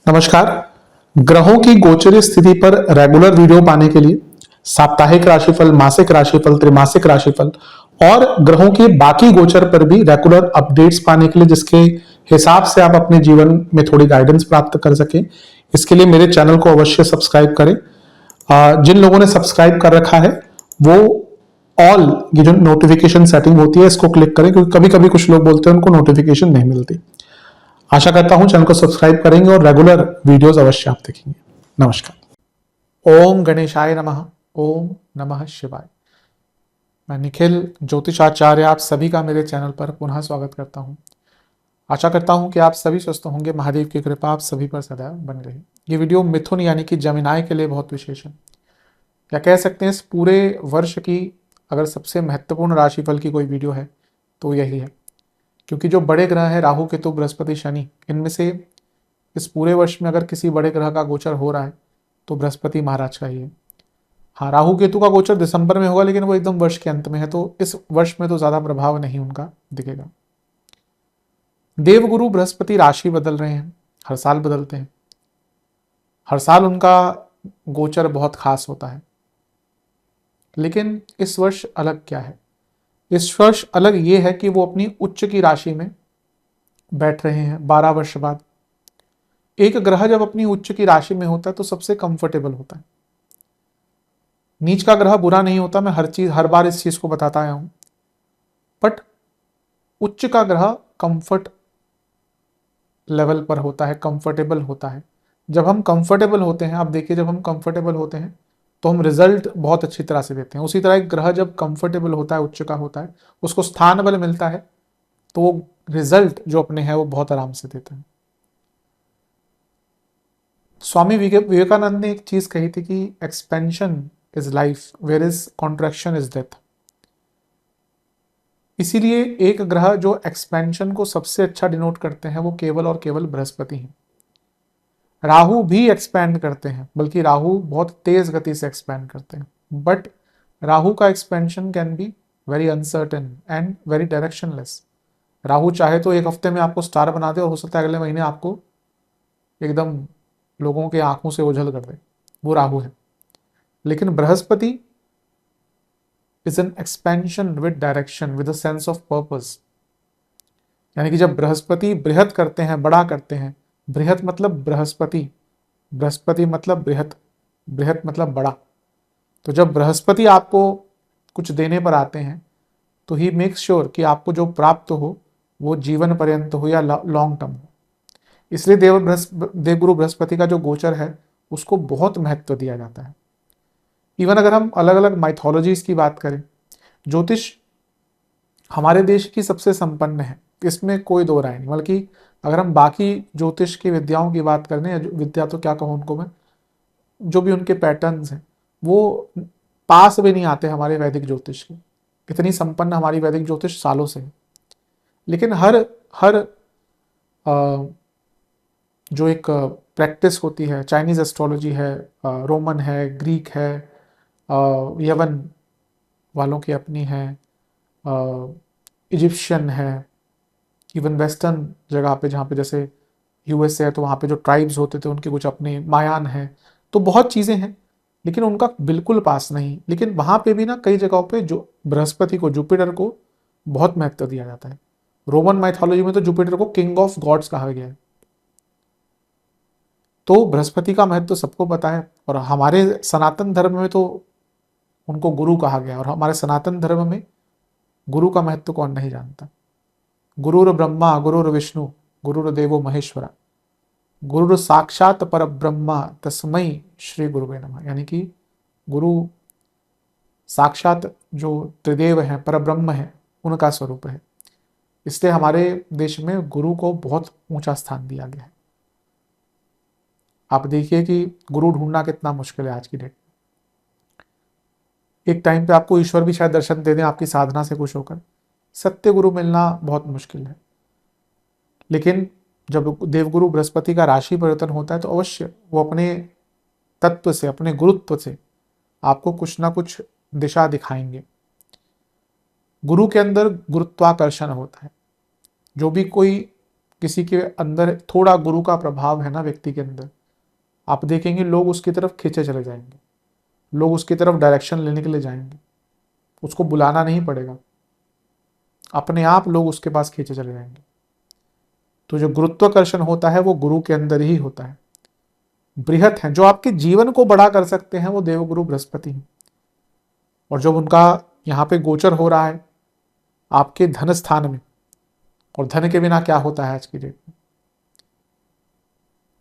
नमस्कार। ग्रहों की गोचरीय स्थिति पर रेगुलर वीडियो पाने के लिए साप्ताहिक राशिफल, मासिक राशिफल, त्रिमासिक राशिफल और ग्रहों के बाकी गोचर पर भी रेगुलर अपडेट्स पाने के लिए, जिसके हिसाब से आप अपने जीवन में थोड़ी गाइडेंस प्राप्त कर सकें, इसके लिए मेरे चैनल को अवश्य सब्सक्राइब करें। जिन लोगों ने सब्सक्राइब कर रखा है वो ऑल ये जो नोटिफिकेशन सेटिंग होती है इसको क्लिक करें, क्योंकि कभी कभी कुछ लोग बोलते हैं उनको नोटिफिकेशन नहीं मिलती। आशा करता हूं चैनल को सब्सक्राइब करेंगे और रेगुलर वीडियोस अवश्य आप देखेंगे। नमस्कार। ओम गणेशाय नमः। ओम नमः शिवाय। मैं निखिल ज्योतिषाचार्य आप सभी का मेरे चैनल पर पुनः स्वागत करता हूं। आशा करता हूं कि आप सभी स्वस्थ होंगे। महादेव की कृपा आप सभी पर सदैव बनी रहे। ये वीडियो मिथुन यानी कि जमिनाय के लिए बहुत विशेष है। क्या कह सकते हैं, इस पूरे वर्ष की अगर सबसे महत्वपूर्ण राशिफल की कोई वीडियो है तो यही है, क्योंकि जो बड़े ग्रह हैं राहु केतु बृहस्पति शनि, इनमें से इस पूरे वर्ष में अगर किसी बड़े ग्रह का गोचर हो रहा है तो बृहस्पति महाराज का ही है। हाँ, राहु केतु का गोचर दिसंबर में होगा, लेकिन वो एकदम वर्ष के अंत में है, तो इस वर्ष में तो ज्यादा प्रभाव नहीं उनका दिखेगा। देवगुरु बृहस्पति राशि बदल रहे हैं, हर साल बदलते हैं। हर साल उनका गोचर बहुत खास होता है, लेकिन इस वर्ष अलग क्या है? इस वर्ष अलग ये है कि वो अपनी उच्च की राशि में बैठ रहे हैं 12 वर्ष बाद। एक ग्रह जब अपनी उच्च की राशि में होता है तो सबसे कंफर्टेबल होता है। नीच का ग्रह बुरा नहीं होता, मैं हर बार इस चीज को बताता आया हूं, बट उच्च का ग्रह कंफर्ट लेवल पर होता है, कंफर्टेबल होता है। जब हम कंफर्टेबल होते हैं, आप देखिए, जब हम कंफर्टेबल होते हैं तो हम रिजल्ट बहुत अच्छी तरह से देते हैं। उसी तरह एक ग्रह जब कंफर्टेबल होता है, उच्च का होता है, उसको स्थान बल मिलता है, तो वो रिजल्ट जो अपने हैं वो बहुत आराम से देता है। स्वामी विवेकानंद ने एक चीज कही थी कि expansion is life where is contraction is death. इसीलिए एक ग्रह जो एक्सपेंशन को सबसे अच्छा डिनोट करते हैं वो केवल और केवल बृहस्पति हैं। राहु भी एक्सपैंड करते हैं, बल्कि राहु बहुत तेज गति से एक्सपैंड करते हैं, बट राहु का expansion can be very uncertain and very directionless. Rahu चाहे तो एक हफ्ते में आपको स्टार बना दे और हो सकता है अगले महीने आपको एकदम लोगों के आंखों से ओझल कर दे, वो राहु है। लेकिन Brihaspati is an expansion with direction, with a sense of purpose. यानी कि जब बृहस्पति बृहत करते हैं, बड़ा करते हैं, बृहत मतलब बृहस्पति, बृहस्पति मतलब बृहत, बृहत मतलब बड़ा। तो जब बृहस्पति आपको कुछ देने पर आते हैं तो ही मेक्स श्योर कि आपको जो प्राप्त हो वो जीवन पर्यंत हो या लॉन्ग टर्म हो। इसलिए देवगुरु बृहस्पति का जो गोचर है उसको बहुत महत्व दिया जाता है। इवन अगर हम अलग अलग माइथोलॉजीज की बात करें, ज्योतिष हमारे देश की सबसे संपन्न है, इसमें कोई दो राय नहीं। बल्कि अगर हम बाकी ज्योतिष की विद्याओं की बात करें, या विद्या तो क्या कहूँ उनको मैं, जो भी उनके पैटर्न्स हैं वो पास भी नहीं आते हमारे वैदिक ज्योतिष के। इतनी संपन्न हमारी वैदिक ज्योतिष सालों से है। लेकिन हर हर जो एक प्रैक्टिस होती है, चाइनीज एस्ट्रोलॉजी है, रोमन है, ग्रीक है, यवन वालों की अपनी है, इजिप्शियन है, इवन वेस्टर्न जगह पे जहाँ पे जैसे यूएसए है तो वहाँ पे जो ट्राइब्स होते थे उनके कुछ अपने मायान है, तो बहुत चीज़ें हैं, लेकिन उनका बिल्कुल पास नहीं। लेकिन वहाँ पे भी ना कई जगहों पे जो बृहस्पति को, जुपिटर को बहुत महत्व दिया जाता है। रोमन माइथोलॉजी में तो जुपिटर को किंग ऑफ गॉड्स कहा गया है। तो बृहस्पति का महत्व सबको पता है, और हमारे सनातन धर्म में तो उनको गुरु कहा गया। और हमारे सनातन धर्म में गुरु का महत्व कौन नहीं जानता। गुरुर ब्रह्मा गुरुर विष्णु गुरुर देवो महेश्वरा, गुरु साक्षात पर ब्रह्मा तस्मै श्री गुरुवे नमः। यानी कि गुरु साक्षात जो त्रिदेव है, पर ब्रह्म है, उनका स्वरूप है। इसलिए हमारे देश में गुरु को बहुत ऊंचा स्थान दिया गया है। आप देखिए कि गुरु ढूंढना कितना मुश्किल है आज की डेट में। एक टाइम पे आपको ईश्वर भी शायद दर्शन दे दें आपकी साधना से खुश होकर, सत्य गुरु मिलना बहुत मुश्किल है। लेकिन जब देवगुरु बृहस्पति का राशि परिवर्तन होता है तो अवश्य वो अपने तत्व से, अपने गुरुत्व से आपको कुछ ना कुछ दिशा दिखाएंगे। गुरु के अंदर गुरुत्वाकर्षण होता है। जो भी कोई किसी के अंदर थोड़ा गुरु का प्रभाव है ना व्यक्ति के अंदर, आप देखेंगे लोग उसकी तरफ खींचे चले जाएंगे, लोग उसकी तरफ डायरेक्शन लेने के लिए जाएंगे, उसको बुलाना नहीं पड़ेगा, अपने आप लोग उसके पास खींचे चले जाएंगे। तो जो गुरुत्वाकर्षण होता है वो गुरु के अंदर ही होता है। बृहत है, जो आपके जीवन को बड़ा कर सकते हैं वो देवगुरु बृहस्पति हैं। और जब उनका यहाँ पे गोचर हो रहा है आपके धन स्थान में, और धन के बिना क्या होता है आज की डेट में,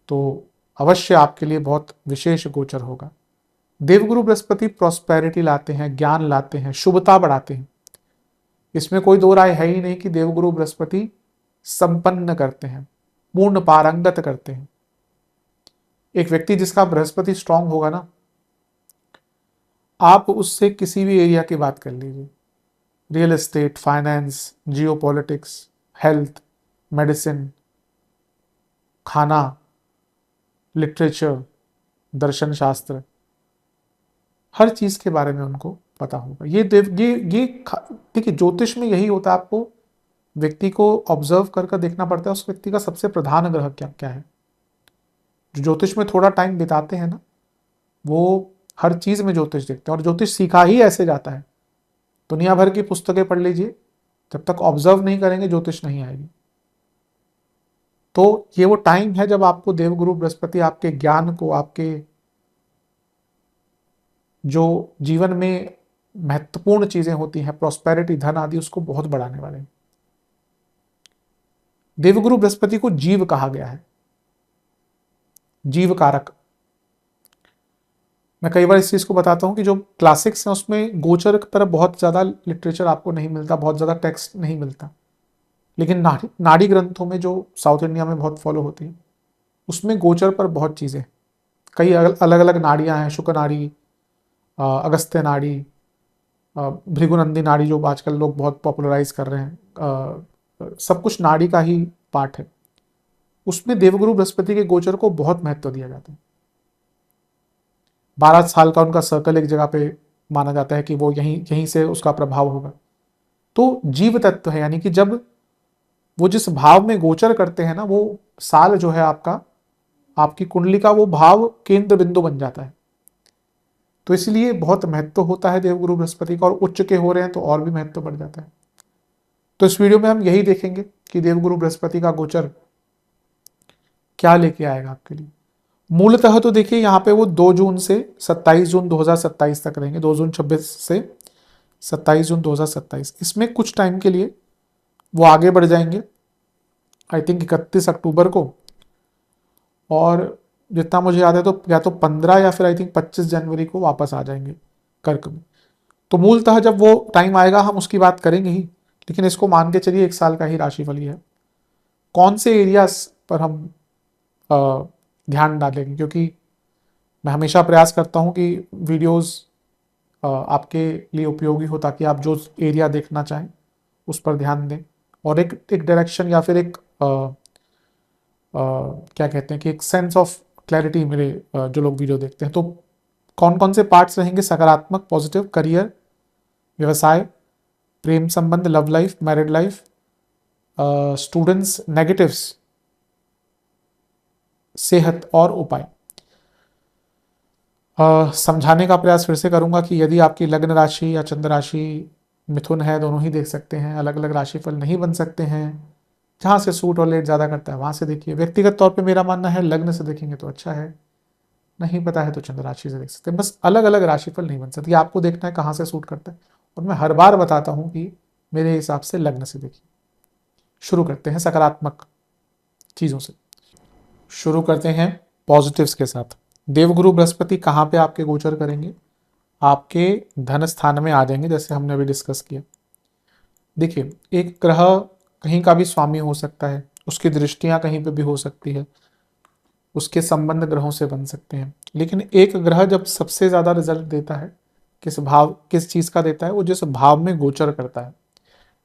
तो अवश्य आपके लिए बहुत विशेष गोचर होगा। देवगुरु बृहस्पति प्रॉस्पेरिटी लाते हैं, ज्ञान लाते हैं, शुभता बढ़ाते हैं। इसमें कोई दो राय है ही नहीं कि देवगुरु बृहस्पति संपन्न करते हैं, पूर्ण पारंगत करते हैं। एक व्यक्ति जिसका बृहस्पति स्ट्रांग होगा ना, आप उससे किसी भी एरिया की बात कर लीजिए, real estate, finance, geopolitics, health, medicine, खाना, लिटरेचर, दर्शन शास्त्र, हर चीज के बारे में उनको पता होगा। ये देखिए ज्योतिष में यही होता है, आपको व्यक्ति को ऑब्जर्व कर देखना पड़ता है उस व्यक्ति का सबसे प्रधान ग्रह क्या क्या है। जो ज्योतिष में थोड़ा टाइम बिताते हैं ना, वो हर चीज में ज्योतिष देखते हैं, और ज्योतिष सीखा ही ऐसे जाता है। दुनिया भर की पुस्तकें पढ़ लीजिए, जब तक ऑब्जर्व नहीं करेंगे ज्योतिष नहीं आएगी। तो ये वो टाइम है जब आपको देवगुरु बृहस्पति आपके ज्ञान को, आपके जो जीवन में महत्वपूर्ण चीजें होती हैं, प्रॉस्पेरिटी, धन आदि, उसको बहुत बढ़ाने वाले हैं। देवगुरु बृहस्पति को जीव कहा गया है, जीव कारक। मैं कई बार इस चीज को बताता हूं कि जो क्लासिक्स हैं उसमें गोचर की तरफ बहुत ज्यादा लिटरेचर आपको नहीं मिलता, बहुत ज्यादा टेक्स्ट नहीं मिलता, लेकिन नाड़ी ग्रंथों में जो साउथ इंडिया में बहुत फॉलो होती है, उसमें गोचर पर बहुत चीजें, कई अलग अलग नाड़ियां हैं, शुक्र नाड़ी, अगस्त्य नाड़ी, भृगुनंदी नाड़ी जो आजकल लोग बहुत पॉपुलराइज कर रहे हैं, सब कुछ नाड़ी का ही पार्ट है। उसमें देवगुरु बृहस्पति के गोचर को बहुत महत्व दिया जाता है। 12 साल का उनका सर्कल एक जगह पे माना जाता है कि वो यहीं यहीं से उसका प्रभाव होगा। तो जीव तत्व है, यानी कि जब वो जिस भाव में गोचर करते हैं ना, वो साल जो है आपका, आपकी कुंडली का वो भाव केंद्र बिंदु बन जाता है। तो इसलिए बहुत महत्व होता है देवगुरु बृहस्पति का, और उच्च के हो रहे हैं तो और भी महत्व बढ़ जाता है। तो इस वीडियो में हम यही देखेंगे कि देवगुरु बृहस्पति का गोचर क्या लेके आएगा आपके लिए। मूलतः तो देखिए यहाँ पे वो 2 जून से 27 जून 2027 तक रहेंगे, 2 जून 26 से 27 जून 2027। इसमें कुछ टाइम के लिए वो आगे बढ़ जाएंगे, आई थिंक 31 अक्टूबर को, और जितना मुझे याद है तो या तो 15 या फिर आई थिंक 25 जनवरी को वापस आ जाएंगे कर्क में। तो मूलतः जब वो टाइम आएगा हम उसकी बात करेंगे ही, लेकिन इसको मान के चलिए 1 साल का ही राशिफल ही है। कौन से एरियाज पर हम ध्यान डालेंगे, क्योंकि मैं हमेशा प्रयास करता हूं कि वीडियोस आपके लिए उपयोगी हो, ताकि आप जो एरिया देखना चाहें उस पर ध्यान दें, और एक डायरेक्शन या फिर एक क्या कहते हैं कि एक सेंस ऑफ क्लैरिटी मेरे जो लोग वीडियो देखते हैं। तो कौन कौन से पार्ट्स रहेंगे? सकारात्मक, पॉजिटिव, करियर, व्यवसाय, प्रेम संबंध, love life, married life, students, negatives, सेहत और उपाय। समझाने का प्रयास फिर से करूंगा कि यदि आपकी लग्न राशि या चंद्र राशि मिथुन है, दोनों ही देख सकते हैं, अलग अलग राशिफल नहीं बन सकते हैं। जहाँ से सूट और लेट ज़्यादा करता है वहाँ से देखिए। व्यक्तिगत तौर पे मेरा मानना है लग्न से देखेंगे तो अच्छा है, नहीं पता है तो चंद्र राशि से देख सकते हैं। बस अलग अलग राशिफल नहीं बन सकती, आपको देखना है कहाँ से सूट करता है, और मैं हर बार बताता हूँ कि मेरे हिसाब से लग्न से देखिए। शुरू करते हैं सकारात्मक चीज़ों से, शुरू करते हैं पॉजिटिव्स के साथ। देवगुरु बृहस्पति कहाँ पे आपके गोचर करेंगे? आपके धन स्थान में आ जाएंगे, जैसे हमने अभी डिस्कस किया। देखिए, एक ग्रह कहीं का भी स्वामी हो सकता है, उसकी दृष्टियां कहीं पे भी हो सकती है, उसके संबंध ग्रहों से बन सकते हैं, लेकिन एक ग्रह जब सबसे ज्यादा रिजल्ट देता है, किस चीज का देता है? वो जिस भाव में गोचर करता है।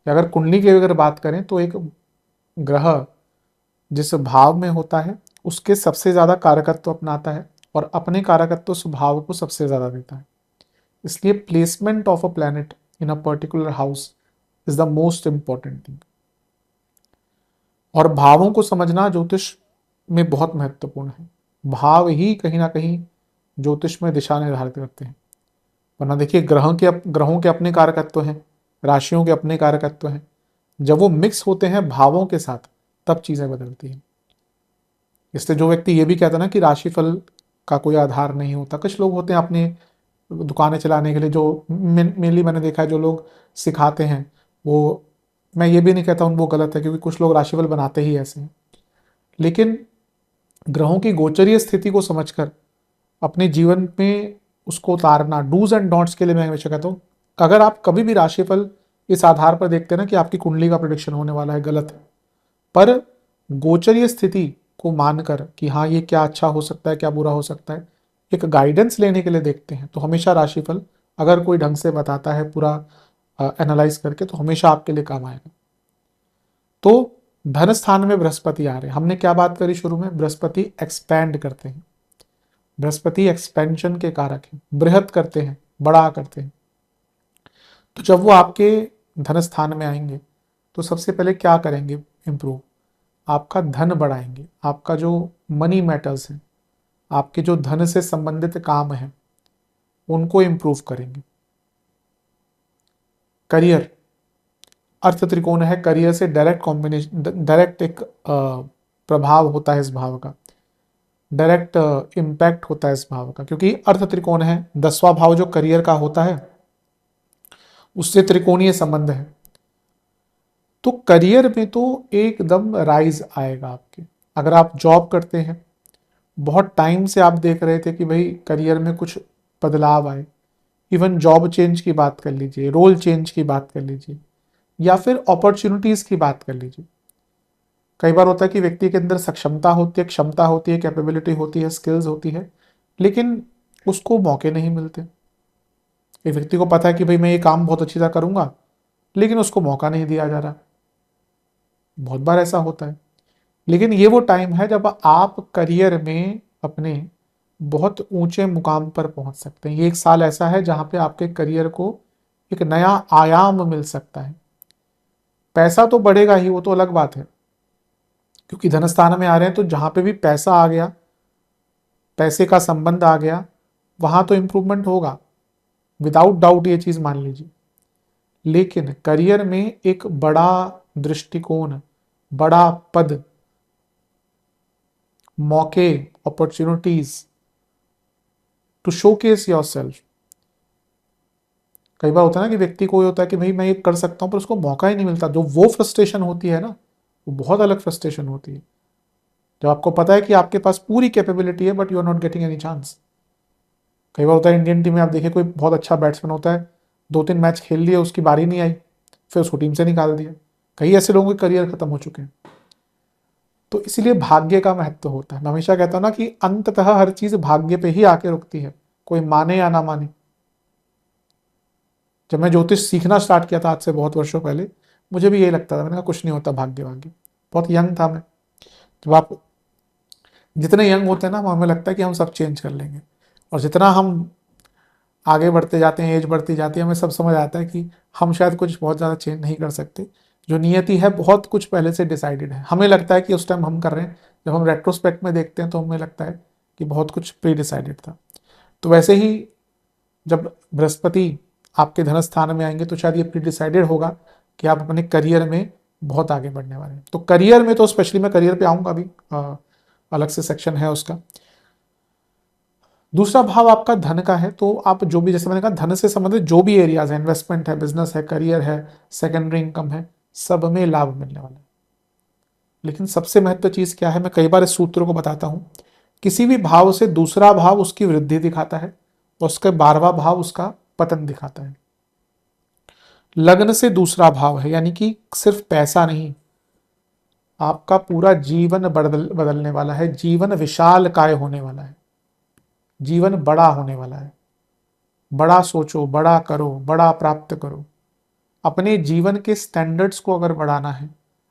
अगर कुंडली की अगर बात करें तो एक ग्रह जिस भाव में होता है उसके सबसे ज्यादा कारकत्व अपनाता है, और अपने कारकत्व स्वभाव को सबसे ज्यादा देता है। इसलिए placement of a planet in a particular house is the most important thing. और भावों को समझना ज्योतिष में बहुत महत्वपूर्ण है। भाव ही कहीं ना कहीं ज्योतिष में दिशा निर्धारित करते हैं। वरना देखिए, ग्रहों के अपने कारकत्व हैं, राशियों के अपने कारकत्व हैं। जब वो मिक्स होते हैं भावों के साथ, तब चीजें बदलती हैं। इसलिए जो व्यक्ति ये भी कहता है ना कि राशिफल का कोई आधार नहीं होता, कुछ लोग होते हैं अपनी दुकानें चलाने के लिए, जो मेनली मैंने देखा है जो लोग सिखाते हैं, वो, मैं ये भी नहीं कहता उन वो गलत है, क्योंकि कुछ लोग राशिफल बनाते ही ऐसे हैं। लेकिन ग्रहों की गोचरीय स्थिति को समझकर अपने जीवन में उसको उतारना, डूज एंड डोंट्स के लिए मैं हमेशा कहता हूँ, अगर आप कभी भी राशिफल इस आधार पर देखते हैं ना कि आपकी कुंडली का प्रेडिक्शन होने वाला है, गलत है। पर गोचरीय स्थिति को मानकर कि हाँ ये क्या अच्छा हो सकता है, क्या बुरा हो सकता है, एक गाइडेंस लेने के लिए देखते हैं, तो हमेशा राशिफल अगर कोई ढंग से बताता है पूरा एनालाइज करके, तो हमेशा आपके लिए काम आएगा। तो धन स्थान में बृहस्पति आ रहे हैं। हमने क्या बात करी शुरू में, बृहस्पति एक्सपैंड करते हैं, बृहस्पति एक्सपेंशन के कारक हैं, बृहत करते हैं, बड़ा करते हैं। तो जब वो आपके धन स्थान में आएंगे तो सबसे पहले क्या करेंगे, इंप्रूव, आपका धन बढ़ाएंगे। आपका जो मनी मैटर्स हैं, आपके जो धन से संबंधित काम हैं, उनको इंप्रूव करेंगे। करियर, अर्थ त्रिकोण है, करियर से डायरेक्ट कॉम्बिनेशन, डायरेक्ट एक प्रभाव होता है इस भाव का, डायरेक्ट इम्पैक्ट होता है इस भाव का, क्योंकि अर्थ त्रिकोण है। 10वां भाव जो करियर का होता है उससे त्रिकोणीय संबंध है। तो करियर में तो एकदम राइज आएगा आपके। अगर आप जॉब करते हैं, बहुत टाइम से आप देख रहे थे कि भाई करियर में कुछ बदलाव आए, इवन जॉब चेंज की बात कर लीजिए, रोल चेंज की बात कर लीजिए, या फिर अपॉर्चुनिटीज की बात कर लीजिए। कई बार होता है कि व्यक्ति के अंदर सक्षमता होती है, क्षमता होती है, कैपेबिलिटी होती है, स्किल्स होती है, लेकिन उसको मौके नहीं मिलते। एक व्यक्ति को पता है कि भाई मैं ये काम बहुत अच्छी तरह करूंगा, लेकिन उसको मौका नहीं दिया जा रहा। बहुत बार ऐसा होता है। लेकिन ये वो टाइम है जब आप करियर में अपने बहुत ऊंचे मुकाम पर पहुंच सकते हैं। ये एक साल ऐसा है जहां पे आपके करियर को एक नया आयाम मिल सकता है। पैसा तो बढ़ेगा ही, वो तो अलग बात है, क्योंकि धन स्थान में आ रहे हैं, तो जहां पे भी पैसा आ गया, पैसे का संबंध आ गया, वहां तो इंप्रूवमेंट होगा, विदाउट डाउट, ये चीज मान लीजिए। लेकिन करियर में एक बड़ा दृष्टिकोण, बड़ा पद, मौके, opportunities to showcase your self. कई बार होता है ना कि व्यक्ति को ये होता है कि भाई मैं ये कर सकता हूं, पर उसको मौका ही नहीं मिलता। जो वो फ्रस्ट्रेशन होती है ना, वो बहुत अलग फ्रस्ट्रेशन होती है। जब आपको पता है कि आपके पास पूरी कैपेबिलिटी है, but you are not getting any chance. कई बार होता है इंडियन टीम में, आप देखिए कोई बहुत अच्छा बैट्समैन होता है, 2-3 मैच खेल लिए, उसकी बारी नहीं आई, फिर उसको टीम से निकाल दिया। कई ऐसे लोगों के करियर खत्म हो चुके हैं। तो इसीलिए भाग्य का महत्व होता है। मैं हमेशा कहता हूं ना कि अंततः हर चीज भाग्य पे ही आके रुकती है, कोई माने या ना माने। जब मैं ज्योतिष सीखना स्टार्ट किया था आज से बहुत वर्षों पहले, मुझे भी यही लगता था। मैंने कहा कुछ नहीं होता, भाग्य भाग्य। बहुत यंग था मैं। जब आप जितने यंग होते हैं ना, हमें लगता है कि हम सब चेंज कर लेंगे, और जितना हम आगे बढ़ते जाते हैं, एज बढ़ती जाती है, हमें सब समझ आता है कि हम शायद कुछ बहुत ज़्यादा चेंज नहीं कर सकते। जो नियति है बहुत कुछ पहले से डिसाइडेड है। हमें लगता है कि उस टाइम हम कर रहे हैं, जब हम रेट्रोस्पेक्ट में देखते हैं तो हमें लगता है कि बहुत कुछ प्री डिसाइडेड था। तो वैसे ही जब बृहस्पति आपके धन स्थान में आएंगे, तो शायद ये प्री डिसाइडेड होगा कि आप अपने करियर में बहुत आगे बढ़ने वाले हैं। तो करियर में तो स्पेशली, मैं करियर पे आऊँगा अभी, अलग से सेक्शन है उसका। दूसरा भाव आपका धन का है, तो आप जो भी, जैसे मैंने कहा, धन से संबंधित जो भी एरियाज है, इन्वेस्टमेंट है, बिजनेस है, करियर है, सेकेंडरी इनकम है, सब में लाभ मिलने वाला है। लेकिन सबसे महत्व चीज क्या है, मैं कई बार इस सूत्र को बताता हूं। किसी भी भाव से दूसरा भाव उसकी वृद्धि दिखाता है, और उसके 12वां भाव उसका पतन दिखाता है। लग्न से दूसरा भाव है, यानी कि सिर्फ पैसा नहीं, आपका पूरा जीवन बदलने वाला है, जीवन विशाल काय होने वाला है, जीवन बड़ा होने वाला है। बड़ा सोचो, बड़ा करो, बड़ा प्राप्त करो। अपने जीवन के स्टैंडर्ड्स को अगर बढ़ाना है,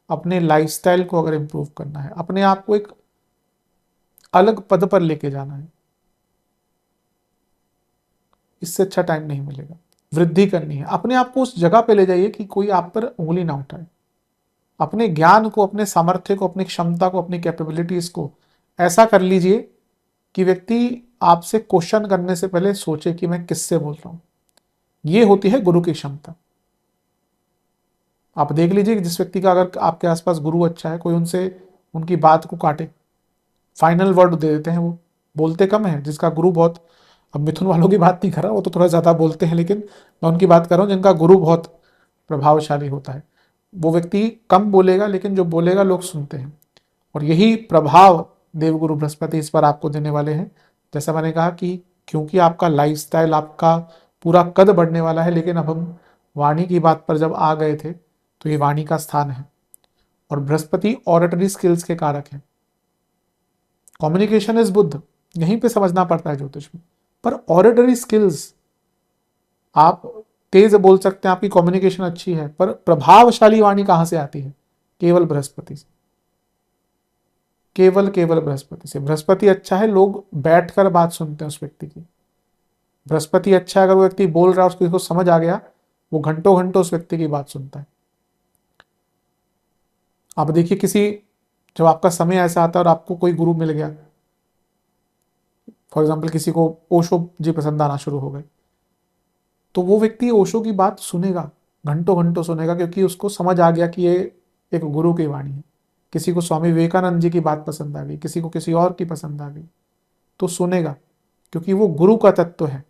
अपने लाइफस्टाइल को अगर इंप्रूव करना है, अपने आप को एक अलग पद पर लेके जाना है, इससे अच्छा टाइम नहीं मिलेगा। वृद्धि करनी है, अपने आप को उस जगह पे ले जाइए कि कोई आप पर उंगली ना उठाए। अपने ज्ञान को, अपने सामर्थ्य को, अपनी क्षमता को, अपनी कैपेबिलिटीज को ऐसा कर लीजिए कि व्यक्ति आपसे क्वेश्चन करने से पहले सोचे कि मैं किससे बोल रहा हूं। ये होती है गुरु की क्षमता। आप देख लीजिए कि जिस व्यक्ति का अगर आपके आसपास गुरु अच्छा है, कोई उनसे उनकी बात को काटे, फाइनल वर्ड दे देते हैं, वो बोलते कम है। जिसका गुरु बहुत, अब मिथुन वालों की बात नहीं कर रहा, वो तो थोड़ा ज़्यादा बोलते हैं, लेकिन मैं उनकी बात कर रहा हूँ जिनका गुरु बहुत प्रभावशाली होता है। वो व्यक्ति कम बोलेगा, लेकिन जो बोलेगा लोग सुनते हैं। और यही प्रभाव देवगुरु बृहस्पति इस पर आपको देने वाले हैं। जैसा मैंने कहा कि क्योंकि आपका लाइफस्टाइल, आपका पूरा कद बढ़ने वाला है, लेकिन अब हम वाणी की बात पर जब आ गए थे तो ये वाणी का स्थान है। और बृहस्पति ऑरेटरी स्किल्स के कारक हैं। कम्युनिकेशन इज बुद्ध, यहीं पे समझना पड़ता है ज्योतिष में। पर ऑरेटरी स्किल्स, आप तेज बोल सकते हैं, आपकी कम्युनिकेशन अच्छी है, पर प्रभावशाली वाणी कहां से आती है? केवल बृहस्पति से। केवल बृहस्पति से। बृहस्पति अच्छा है, लोग बैठकर बात सुनते हैं उस व्यक्ति की। बृहस्पति अच्छा है, अगर वो व्यक्ति बोल रहा है, उसको समझ आ गया, वो घंटों घंटों उस व्यक्ति की बात सुनता है। आप देखिए, जब आपका समय ऐसा आता है और आपको कोई गुरु मिल गया, फॉर एग्जाम्पल किसी को ओशो जी पसंद आना शुरू हो गए, तो वो व्यक्ति ओशो की बात सुनेगा, घंटों घंटों सुनेगा, क्योंकि उसको समझ आ गया कि ये एक गुरु की वाणी है। किसी को स्वामी विवेकानंद जी की बात पसंद आ गई, किसी को किसी और की पसंद आ गई, तो सुनेगा, क्योंकि वो गुरु का तत्व है,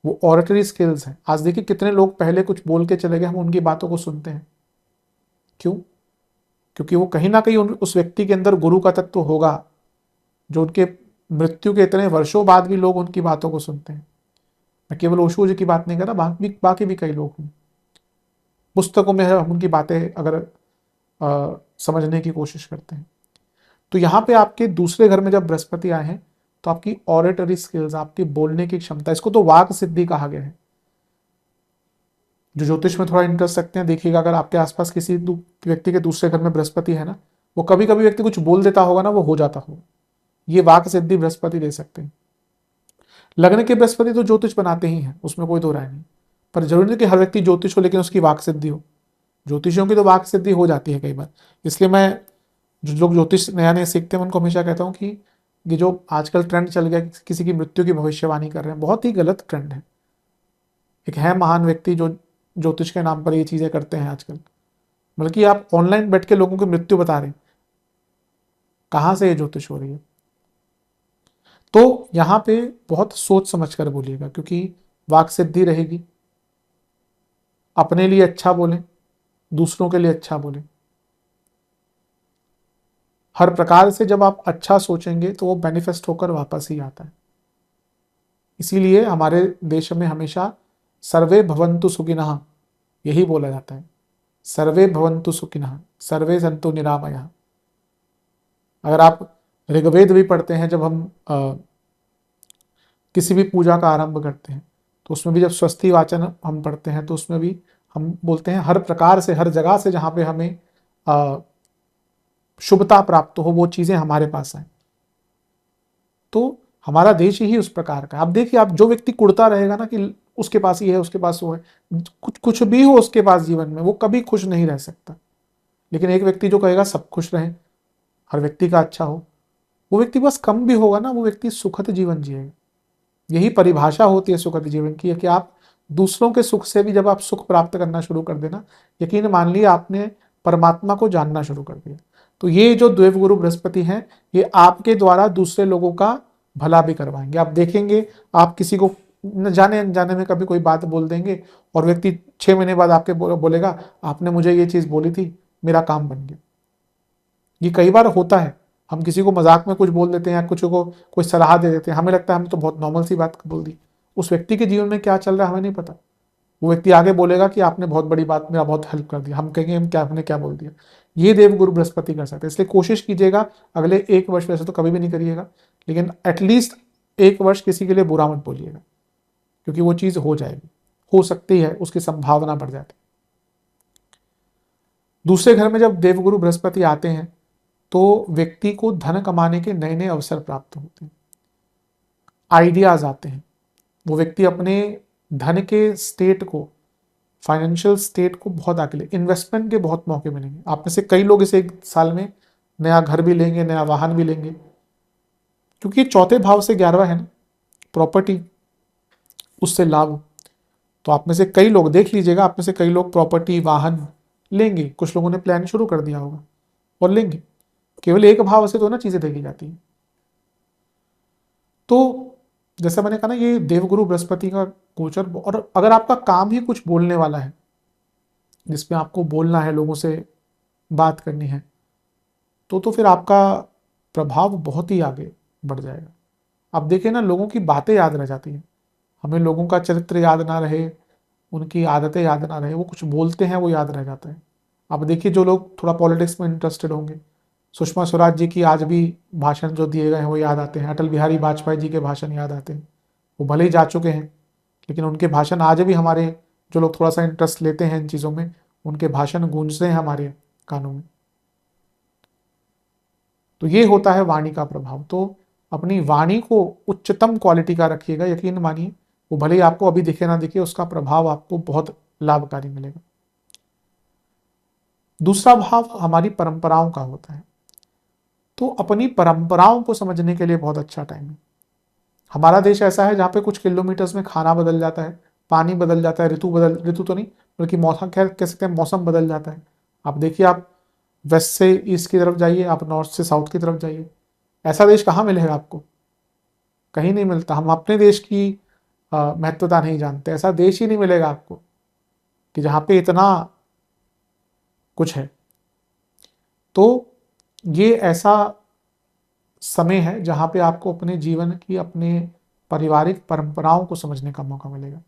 वो ऑरेटरी स्किल्स है। आज देखिए कितने लोग पहले कुछ बोल के चले गए, हम उनकी बातों को सुनते हैं। क्यों? क्योंकि वो कहीं ना कहीं उस व्यक्ति के अंदर गुरु का तत्व होगा, जो उनके मृत्यु के इतने वर्षों बाद भी लोग उनकी बातों को सुनते हैं। मैं केवल ओशो जी की बात नहीं कर रहा, बाकी भी कई लोग हैं। पुस्तकों में हम उनकी बातें अगर समझने की कोशिश करते हैं, तो यहाँ पे आपके दूसरे घर में जब बृहस्पति आए हैं, तो आपकी ऑरेटरी स्किल्स, आपकी बोलने की क्षमता, इसको तो वाक सिद्धि कहा गया है। जो ज्योतिष में थोड़ा इंटरेस्ट रखते हैं, देखिएगा अगर आपके आसपास किसी व्यक्ति के दूसरे घर में बृहस्पति है ना, वो कभी कभी व्यक्ति कुछ बोल देता होगा ना, वो हो जाता होगा। ये वाक सिद्धि बृहस्पति दे सकते हैं। लग्न के बृहस्पति तो ज्योतिष बनाते ही हैं, उसमें कोई दो राय नहीं। पर जरूरी नहीं कि हर व्यक्ति ज्योतिष हो लेकिन उसकी वाक सिद्धि हो। ज्योतिषियों की तो वाक सिद्धि हो जाती है कई बार। इसलिए मैं, जो लोग ज्योतिष नया नया सीखते हैं, उनको हमेशा कहता हूँ कि ये जो आजकल ट्रेंड चल गया, किसी की मृत्यु की भविष्यवाणी कर रहे हैं, बहुत ही गलत ट्रेंड है। एक है महान व्यक्ति जो ज्योतिष के नाम पर ये चीजें करते हैं आजकल, बल्कि आप ऑनलाइन बैठ के लोगों की मृत्यु बता रहे हैं। कहां से ये ज्योतिष हो रही है? तो यहां पे बहुत सोच समझ कर बोलिएगा, क्योंकि वाक सिद्धि रहेगी। अपने लिए अच्छा बोलें, दूसरों के लिए अच्छा बोलें। हर प्रकार से जब आप अच्छा सोचेंगे तो वो मैनिफेस्ट होकर वापस ही आता है। इसीलिए हमारे देश में हमेशा सर्वे भवन्तु सुखिनः यही बोला जाता है। सर्वे भवन्तु सुखिनः, सर्वे सन्तु निरामयः। अगर आप ऋग्वेद भी पढ़ते हैं, जब हम किसी भी पूजा का आरंभ करते हैं, तो उसमें भी जब स्वस्ति वाचन हम पढ़ते हैं, तो उसमें भी हम बोलते हैं हर प्रकार से, हर जगह से जहां पे हमें शुभता प्राप्त हो, वो चीजें हमारे पास आए। तो हमारा देश ही उस प्रकार का। आप देखिए, आप जो व्यक्ति कुड़ता रहेगा ना कि उसके पास ही है, उसके पास वो है, कुछ भी हो उसके पास जीवन में, वो कभी खुश नहीं रह सकता। लेकिन एक व्यक्ति जो कहेगा सब खुश रहे, हर व्यक्ति का अच्छा हो, वो व्यक्ति बस कम भी होगा ना, वो व्यक्ति सुखद जीवन जिएगा। यही परिभाषा होती है सुखद जीवन की, है कि आप दूसरों के सुख से भी जब आप सुख प्राप्त करना शुरू कर देना, यकीन मान लिया आपने परमात्मा को जानना शुरू कर दिया। तो ये जो देवगुरु बृहस्पति हैं, ये आपके द्वारा दूसरे लोगों का भला भी करवाएंगे। आप देखेंगे, आप किसी को न जाने अनजाने में कभी कोई बात बोल देंगे, और व्यक्ति 6 महीने बाद आपके बोलेगा आपने मुझे ये चीज बोली थी, मेरा काम बन गया। ये कई बार होता है। हम किसी को मजाक में कुछ बोल देते हैं, या कुछ को कोई सलाह दे देते हैं, हमें लगता है हमने तो बहुत नॉर्मल सी बात बोल दी। उस व्यक्ति के जीवन में क्या चल रहा है हमें नहीं पता। वो व्यक्ति आगे बोलेगा कि आपने बहुत बड़ी बात, मेरा बहुत हेल्प कर दिया। हम कहेंगे हम क्या, हमने क्या बोल दिया। ये देवगुरु बृहस्पति कर सकते हैं। इसलिए कोशिश कीजिएगा अगले 1 वर्ष, वैसे तो कभी भी नहीं करिएगा, लेकिन एटलीस्ट 1 वर्ष किसी के लिए बुरा मत बोलिएगा, क्योंकि वो चीज हो जाएगी, हो सकती है, उसकी संभावना बढ़ जाती है। दूसरे घर में जब देवगुरु बृहस्पति आते हैं, तो व्यक्ति को धन कमाने के नए नए अवसर प्राप्त होते हैं, आइडियाज आते हैं। वो व्यक्ति अपने धन के स्टेट को फाइनेंशियल स्टेट को बहुत आगे ले, इन्वेस्टमेंट के बहुत मौके मिलेंगे। आप में से कई लोग इस एक साल में नया घर भी लेंगे, नया वाहन भी लेंगे, क्योंकि चौथे भाव से 11वां है ना, प्रॉपर्टी, उससे लाभ। तो आप में से कई लोग, देख लीजिएगा, आप में से कई लोग प्रॉपर्टी, वाहन लेंगे। कुछ लोगों ने प्लान शुरू कर दिया होगा और लेंगे। केवल एक भाव से तो ना चीजें देखी जाती हैं। तो जैसा मैंने कहा ना, ये देवगुरु बृहस्पति का गोचर, और अगर आपका काम ही कुछ बोलने वाला है, जिसमें आपको बोलना है, लोगों से बात करनी है, तो फिर आपका प्रभाव बहुत ही आगे बढ़ जाएगा। आप देखिए ना, लोगों की बातें याद रह जाती हैं। हमें लोगों का चरित्र याद ना रहे, उनकी आदतें याद ना रहे, वो कुछ बोलते हैं वो याद रह जाता है। आप देखिए, जो लोग थोड़ा पॉलिटिक्स में इंटरेस्टेड होंगे, सुषमा स्वराज जी की आज भी भाषण जो दिए गए हैं वो याद आते हैं। अटल बिहारी वाजपेयी जी के भाषण याद आते हैं। वो भले ही जा चुके हैं, लेकिन उनके भाषण आज भी हमारे, जो लोग थोड़ा सा इंटरेस्ट लेते हैं इन चीज़ों में, उनके भाषण गूंजते हैं हमारे कानों में। तो ये होता है वाणी का प्रभाव। तो अपनी वाणी को उच्चतम क्वालिटी का रखिएगा, यकीन मानिए, वो भले ही आपको अभी दिखे ना दिखे, उसका प्रभाव आपको बहुत लाभकारी मिलेगा। दूसरा भाव हमारी परंपराओं का होता है। तो अपनी परंपराओं को समझने के लिए बहुत अच्छा टाइम है। हमारा देश ऐसा है जहाँ पे कुछ किलोमीटर्स में खाना बदल जाता है, पानी बदल जाता है, ऋतु तो नहीं, बल्कि मौसम, कह सकते हैं मौसम बदल जाता है। आप देखिए, आप वेस्ट से ईस्ट की तरफ जाइए, आप नॉर्थ से साउथ की तरफ जाइए, ऐसा देश कहाँ मिलेगा आपको? कहीं नहीं मिलता। हम अपने देश की महत्वता नहीं जानते। ऐसा देश ही नहीं मिलेगा आपको कि जहाँ पे इतना कुछ है। तो ये ऐसा समय है जहाँ पे आपको अपने जीवन की, अपने पारिवारिक परंपराओं को समझने का मौका मिलेगा।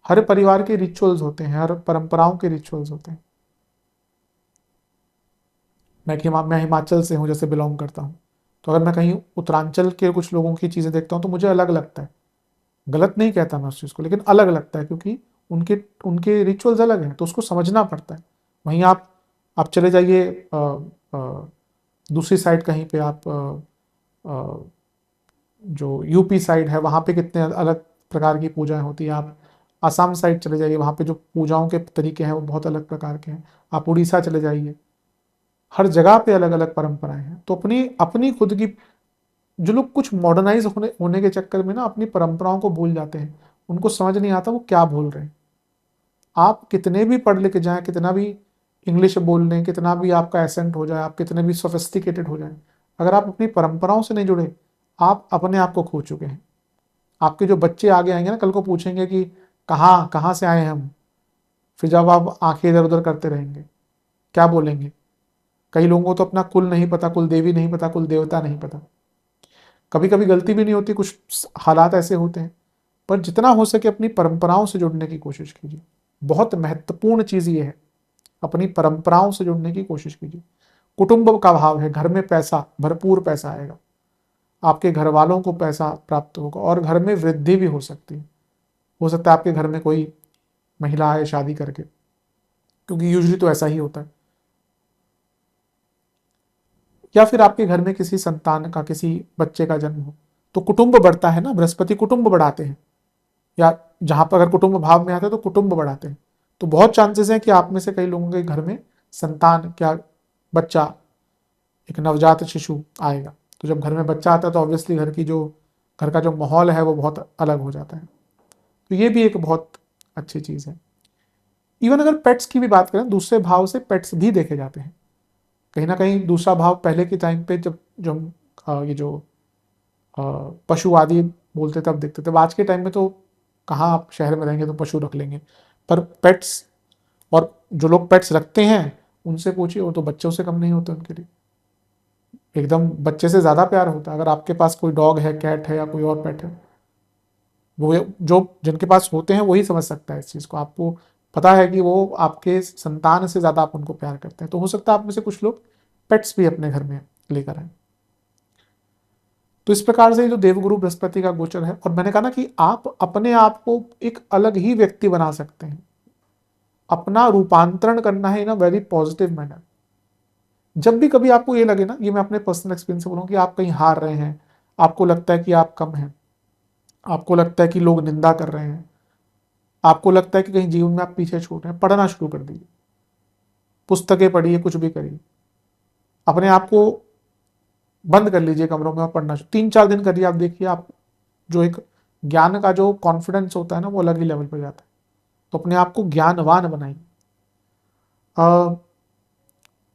हर परिवार के रिचुअल्स होते हैं, हर परंपराओं के रिचुअल्स होते हैं। मैं हिमाचल से हूँ, जैसे बिलोंग करता हूँ, तो अगर मैं कहीं उत्तरांचल के कुछ लोगों की चीज़ें देखता हूँ तो मुझे अलग लगता है। गलत नहीं कहता मैं उस चीज़ को, लेकिन अलग लगता है, क्योंकि उनके उनके रिचुअल्स अलग हैं, तो उसको समझना पड़ता है। वहीं आप चले जाइए दूसरी साइड, कहीं पे आप जो यूपी साइड है, वहाँ पे कितने अलग प्रकार की पूजाएं होती हैं। आप आसाम साइड चले जाइए, वहाँ पे जो पूजाओं के तरीके हैं वो बहुत अलग प्रकार के हैं। आप उड़ीसा चले जाइए, हर जगह पे अलग अलग परंपराएं हैं। तो अपनी अपनी खुद की, जो लोग कुछ मॉडर्नाइज होने के चक्कर में ना अपनी परंपराओं को भूल जाते हैं, उनको समझ नहीं आता वो क्या भूल रहे हैं। आप कितने भी पढ़ लिख जाएं, कितना भी इंग्लिश बोल लें, कितना भी आपका एसेंट हो जाए, आप कितने भी सोफिस्टिकेटेड हो जाए, अगर आप अपनी परंपराओं से नहीं जुड़े, आप अपने आप को खो चुके हैं। आपके जो बच्चे आगे आएंगे ना, कल को पूछेंगे कि कहाँ कहाँ से आए हम, फिर जब आप आंखें इधर उधर करते रहेंगे, क्या बोलेंगे? कई लोगों को तो अपना कुल नहीं पता, कुल देवी नहीं पता, कुल देवता नहीं पता। कभी कभी गलती भी नहीं होती, कुछ हालात ऐसे होते हैं। पर जितना हो सके अपनी परंपराओं से जुड़ने की कोशिश कीजिए। बहुत महत्वपूर्ण चीज ये है, अपनी परंपराओं से जुड़ने की कोशिश कीजिए। कुटुंब का भाव है, घर में पैसा, भरपूर पैसा आएगा, आपके घर वालों को पैसा प्राप्त होगा, और घर में वृद्धि भी हो सकती है। हो सकता है आपके घर में कोई महिला आए शादी करके, क्योंकि यूजुअली तो ऐसा ही होता है। या फिर आपके घर में किसी संतान का, किसी बच्चे का जन्म हो, तो कुटुंब बढ़ता है ना, बृहस्पति कुटुंब बढ़ाते हैं। या जहां पर अगर कुटुंब भाव में आते हैं तो कुटुंब बढ़ाते हैं। तो बहुत चांसेस हैं कि आप में से कई लोगों के घर में संतान, क्या बच्चा, एक नवजात शिशु आएगा। तो जब घर में बच्चा आता है तो ऑब्वियसली घर का जो माहौल है वो बहुत अलग हो जाता है। तो ये भी एक बहुत अच्छी चीज़ है। इवन अगर पेट्स की भी बात करें, दूसरे भाव से पेट्स भी देखे जाते हैं। कहीं ना कहीं दूसरा भाव पहले के टाइम पे, जब जो हम ये जो पशु आदि बोलते तब दिखते थे। आज के टाइम में तो कहाँ आप शहर में रहेंगे तो पशु रख लेंगे, पर पेट्स, और जो लोग पेट्स रखते हैं उनसे पूछिए, वो तो बच्चों से कम नहीं होते उनके लिए। एकदम बच्चे से ज़्यादा प्यार होता है। अगर आपके पास कोई डॉग है, कैट है, या कोई और पेट है, वो जो जिनके पास होते हैं वही समझ सकता है इस चीज़ को। आपको पता है कि वो आपके संतान से ज़्यादा आप उनको प्यार करते हैं। तो हो सकता है आप में से कुछ लोग पेट्स भी अपने घर में लेकर आए। तो इस प्रकार से जो देवगुरु बृहस्पति का गोचर है, और मैंने कहा ना कि आप अपने आप को एक अलग ही व्यक्ति बना सकते हैं। अपना रूपांतरण करना है इन अ वेरी पॉजिटिव मैनर। जब भी कभी आपको ये लगे ना, ये मैं अपने पर्सनल एक्सपीरियंस से बोलूँ, कि आप कहीं हार रहे हैं, आपको लगता है कि आप कम हैं, आपको लगता है कि लोग निंदा कर रहे हैं, आपको लगता है कि कहीं जीवन में आप पीछे छूट रहे हैं, पढ़ना शुरू कर दीजिए, पुस्तकें पढ़िए, कुछ भी करिए, अपने आप को बंद कर लीजिए कमरों में और पढ़ना 3-4 दिन करिए, आप देखिए आप जो एक ज्ञान का जो कॉन्फिडेंस होता है ना, वो अलग ही लेवल पर जाता है। तो अपने आप को ज्ञानवान बनाइए।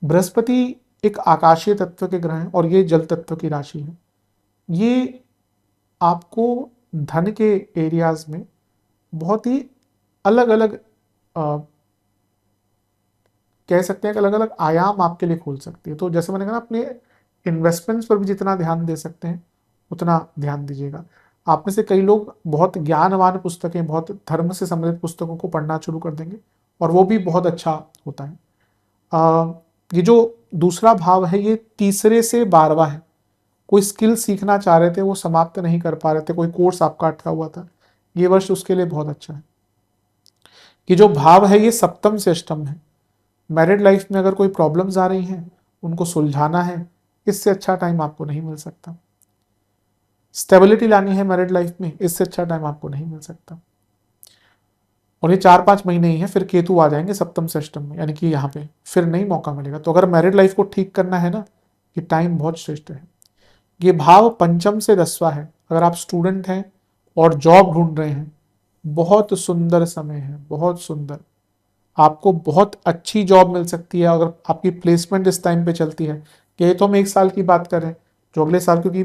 बृहस्पति एक आकाशीय तत्व के ग्रह हैं और ये जल तत्व की राशि है। ये आपको धन के एरियाज में बहुत ही अलग अलग कह सकते हैं कि अलग अलग आयाम आपके लिए खोल सकती है। तो जैसे मैंने कहा ना, अपने इन्वेस्टमेंट्स पर भी जितना ध्यान दे सकते हैं उतना ध्यान दीजिएगा। आप में से कई लोग बहुत ज्ञानवान पुस्तकें, बहुत धर्म से संबंधित पुस्तकों को पढ़ना शुरू कर देंगे और वो भी बहुत अच्छा होता है। ये जो दूसरा भाव है ये तीसरे से 12वां है। कोई स्किल सीखना चाह रहे थे, वो समाप्त नहीं कर पा रहे थे, कोई कोर्स आपका अटका हुआ था, ये वर्ष उसके लिए बहुत अच्छा है। कि जो भाव है ये सप्तम से अष्टम है। मैरिड लाइफ में अगर कोई प्रॉब्लम्स आ रही हैं, उनको सुलझाना है, इससे अच्छा टाइम आपको नहीं मिल सकता। स्टेबिलिटी लानी है मैरिड लाइफ में, इससे अच्छा टाइम आपको नहीं मिल सकता। और ये 4-5 महीने ही है, फिर केतु आ जाएंगे सप्तम से अष्टम में, यानी कि यहाँ पे फिर नहीं मौका मिलेगा। तो अगर मैरिड लाइफ को ठीक करना है ना, ये टाइम बहुत श्रेष्ठ है। ये भाव पंचम से 10वां है। अगर आप स्टूडेंट हैं और जॉब ढूंढ रहे हैं, बहुत सुंदर समय है, बहुत सुंदर। आपको बहुत अच्छी जॉब मिल सकती है अगर आपकी प्लेसमेंट इस टाइम पे चलती है। ये तो हम 1 साल की बात कर रहे हैं, जो अगले साल, क्योंकि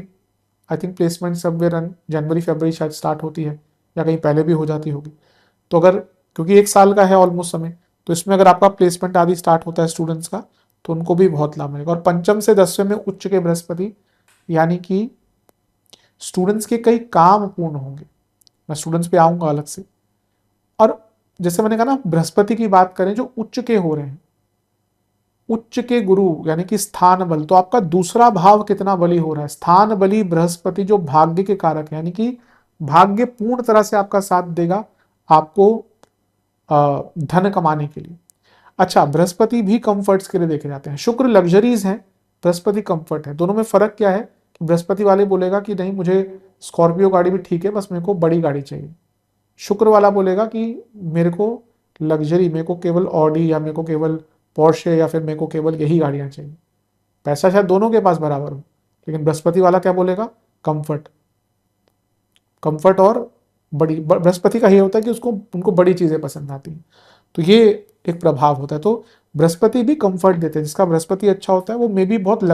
आई थिंक प्लेसमेंट समवेयर जनवरी फरवरी शायद स्टार्ट होती है, या कहीं पहले भी हो जाती होगी। तो अगर, क्योंकि 1 साल का है ऑलमोस्ट समय, तो इसमें अगर आपका प्लेसमेंट आदि स्टार्ट होता है स्टूडेंट्स का, तो उनको भी बहुत लाभ मिलेगा। और पंचम से 10वें में उच्च के बृहस्पति, यानी कि स्टूडेंट्स के कई काम पूर्ण होंगे। मैं स्टूडेंट्स पे आऊंगा अलग से। और जैसे मैंने कहा ना, बृहस्पति की बात करें जो उच्च के हो रहे हैं, उच्च के गुरु यानी कि स्थान बल, तो आपका दूसरा भाव कितना बली हो रहा है। स्थान बली बृहस्पति जो भाग्य के कारक है, यानी कि भाग्य पूर्ण तरह से आपका साथ देगा आपको धन कमाने के लिए। अच्छा, बृहस्पति भी कंफर्ट्स के लिए देखे जाते हैं। शुक्र लग्जरीज है, बृहस्पति कंफर्ट है। दोनों में फर्क क्या है कि बृहस्पति वाले बोलेगा कि नहीं, मुझे स्कॉर्पियो गाड़ी भी ठीक है, बस मेरे को बड़ी गाड़ी चाहिए। शुक्र वाला बोलेगा कि मेरे को लग्जरी, मेरे को केवल ऑडी, या मेरे को केवल पोर्शे, या फिर मेरे को केवल यही गाड़ियां चाहिए। पैसा शायद दोनों के पास बराबर हो, लेकिन बृहस्पति वाला क्या बोलेगा? कंफर्ट। कंफर्ट और बड़ी, बृहस्पति का ये होता है कि उसको, उनको बड़ी चीजें पसंद आती हैं। तो ये एक प्रभाव होता है। तो बृहस्पति भी कंफर्ट देते हैं। जिसका बृहस्पति अच्छा होता है वो मे भी बहुत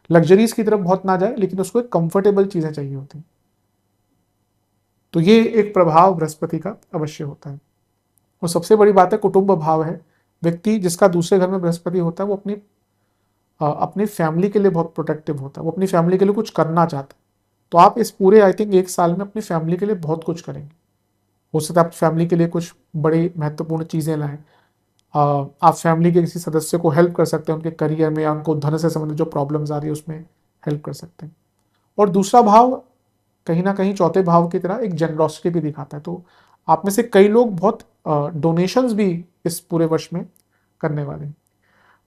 लग्जरीज की तरफ बहुत ना जाए, लेकिन उसको एक कंफर्टेबल चीजें चाहिए होती हैं। तो ये एक प्रभाव बृहस्पति का अवश्य होता है। और सबसे बड़ी बात है, कुटुंब भाव है। व्यक्ति जिसका दूसरे घर में बृहस्पति होता है, वो अपनी फैमिली के लिए बहुत प्रोटेक्टिव होता है, वो अपनी फैमिली के लिए कुछ करना चाहता है। तो आप इस पूरे आई थिंक 1 साल में अपनी फैमिली के लिए बहुत कुछ करेंगे। हो सकता है आप फैमिली के लिए कुछ बड़ी महत्वपूर्ण चीज़ें लाएं। आप फैमिली के किसी सदस्य को हेल्प कर सकते हैं, उनके करियर में या उनको धन से संबंधित जो प्रॉब्लम्स आ रही है उसमें हेल्प कर सकते हैं। और दूसरा भाव कहीं ना कहीं चौथे भाव की तरह एक जनरॉसिटी भी दिखाता है। तो आप में से कई लोग बहुत डोनेशंस भी इस पूरे वर्ष में करने वाले हैं।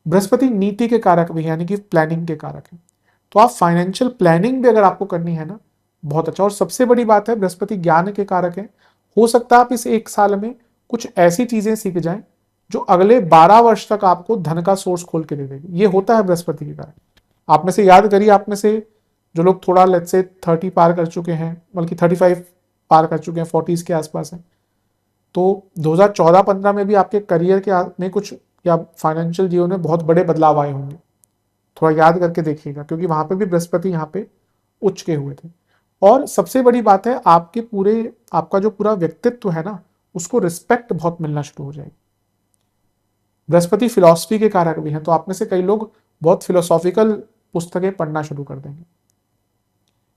बृहस्पति नीति के कारक भी, यानी कि प्लानिंग के कारक है। तो आप फाइनेंशियल प्लानिंग भी अगर आपको करनी है ना, बहुत अच्छा। और सबसे बड़ी बात है, बृहस्पति ज्ञान के कारक है। हो सकता है आप इस 1 साल में कुछ ऐसी चीजें सीख जाएं जो अगले 12 वर्ष तक आपको धन का सोर्स खोल के दे देगी। ये होता है बृहस्पति के कारण। आप में से याद करिए, आप में से जो लोग थोड़ा लेट्स से 30 पार कर चुके हैं, बल्कि 35 पार कर चुके हैं, 40s के आसपास हैं, तो 2014-15 में भी आपके करियर के में कुछ या फाइनेंशियल जीवन में बहुत बड़े बदलाव आए होंगे। थोड़ा याद करके देखिएगा, क्योंकि वहां पे भी बृहस्पति यहाँ पे उच्च के हुए थे। और सबसे बड़ी बात है, आपका जो पूरा व्यक्तित्व है ना, उसको रिस्पेक्ट बहुत मिलना शुरू हो जाएगी। बृहस्पति फिलॉसफी के कारक भी हैं, तो आप में से कई लोग बहुत फिलोसॉफिकल पुस्तकें पढ़ना शुरू कर देंगे।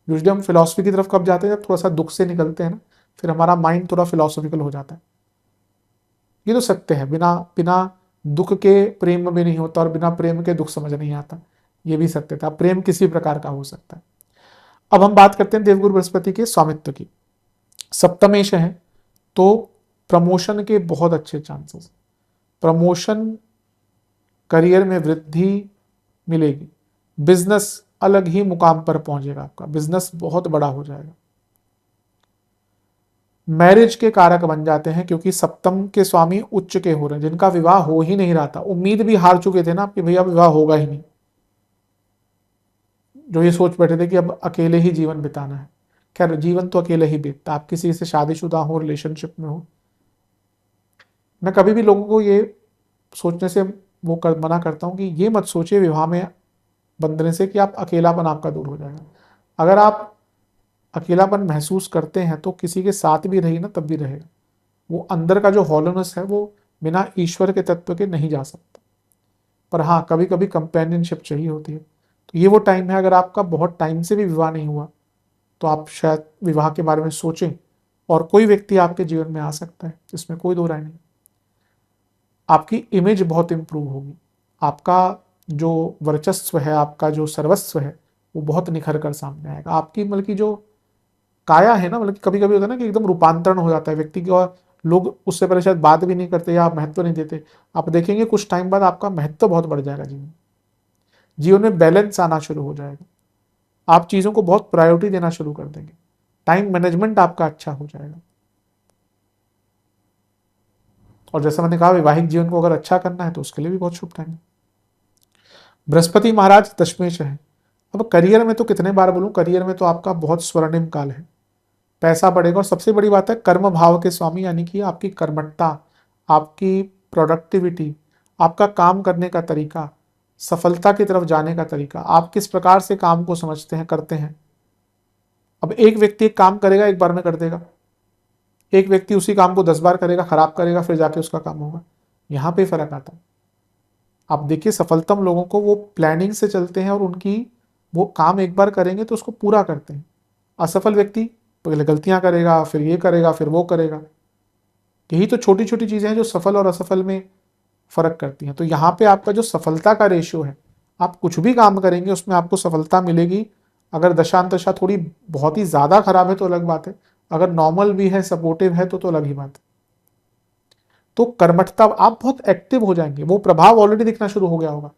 यूजुअली हम फिलॉसफी की तरफ कब जाते हैं? जब थोड़ा सा दुख से निकलते हैं ना, फिर हमारा माइंड थोड़ा फिलोसॉफिकल हो जाता है। ये तो सत्य है, बिना बिना दुख के प्रेम में नहीं होता और बिना प्रेम के दुख समझ नहीं आता। ये भी सत्य था। प्रेम किसी प्रकार का हो सकता है। अब हम बात करते हैं देवगुरु बृहस्पति के स्वामित्व की। सप्तमेश है, तो प्रमोशन के बहुत अच्छे चांसेस, प्रमोशन, करियर में वृद्धि मिलेगी, बिजनेस अलग ही मुकाम पर पहुंचेगा, आपका बिजनेस बहुत बड़ा हो जाएगा। मैरिज के कारक बन जाते हैं, क्योंकि सप्तम के स्वामी उच्च के हो रहे हैं, जिनका विवाह हो ही नहीं रहा था, उम्मीद भी हार चुके थे ना कि भैया विवाह होगा ही नहीं, जो ये सोच बैठे थे कि अब अकेले ही जीवन बिताना है। खैर, जीवन तो अकेले ही बीतता, आप किसी से शादीशुदा हो, रिलेशनशिप में हो। मैं कभी भी लोगों को ये सोचने से मना करता हूँ कि ये मत सोचिए विवाह में बंधने से कि आप अकेलापन आपका दूर हो जाएगा। अगर आप अकेलापन महसूस करते हैं तो किसी के साथ भी रहिए ना, तब भी रहेगा। वो अंदर का जो हॉलोनेस है वो बिना ईश्वर के तत्व के नहीं जा सकता। पर हाँ, कभी कभी कंपेनियनशिप चाहिए होती है। तो ये वो टाइम है, अगर आपका बहुत टाइम से भी विवाह नहीं हुआ तो आप शायद विवाह के बारे में सोचें, और कोई व्यक्ति आपके जीवन में आ सकता है, इसमें कोई दो राय नहीं। आपकी इमेज बहुत इंप्रूव होगी, आपका जो वर्चस्व है, आपका जो सर्वस्व है, वो बहुत निखर कर सामने आएगा। आपकी मतलब की जो काया है ना, मतलब कभी कभी होता है ना कि एकदम रूपांतरण हो जाता है व्यक्ति की, और लोग उससे पहले शायद बात भी नहीं करते या महत्व नहीं देते। आप देखेंगे कुछ टाइम बाद आपका महत्व बहुत बढ़ जाएगा, जीवन जीवन में बैलेंस आना शुरू हो जाएगा, आप चीज़ों को बहुत प्रायोरिटी देना शुरू कर देंगे, टाइम मैनेजमेंट आपका अच्छा हो जाएगा। और जैसा मैंने कहा, वैवाहिक जीवन को अगर अच्छा करना है तो उसके लिए भी बहुत शुभ टाइम है। बृहस्पति महाराज दशमेश है। अब करियर में तो कितने बार बोलूं, करियर में तो आपका बहुत स्वर्णिम काल है, पैसा बढ़ेगा। और सबसे बड़ी बात है, कर्म भाव के स्वामी, यानी कि आपकी कर्मठता, आपकी प्रोडक्टिविटी, आपका काम करने का तरीका, सफलता की तरफ जाने का तरीका, आप किस प्रकार से काम को समझते हैं, करते हैं। अब एक व्यक्ति एक काम करेगा, एक बार में कर देगा, एक व्यक्ति उसी काम को 10 बार करेगा, खराब करेगा, फिर जाके उसका काम होगा। यहाँ पे फर्क आता है। आप देखिए, सफलतम लोगों को वो प्लानिंग से चलते हैं और उनकी वो काम एक बार करेंगे तो उसको पूरा करते हैं। असफल व्यक्ति पहले गलतियां करेगा, फिर ये करेगा, फिर वो करेगा। यही तो छोटी छोटी चीजें हैं जो सफल और असफल में फर्क करती हैं। तो यहाँ पे आपका जो सफलता का रेशियो है, आप कुछ भी काम करेंगे उसमें आपको सफलता मिलेगी। अगर दशांतशा थोड़ी बहुत ही ज्यादा खराब है तो अलग बात है, अगर नॉर्मल भी है, सपोर्टिव है, तो अलग ही बात है। तो कर्मठता, आप बहुत एक्टिव हो जाएंगे, वो प्रभाव ऑलरेडी दिखना शुरू हो गया होगा।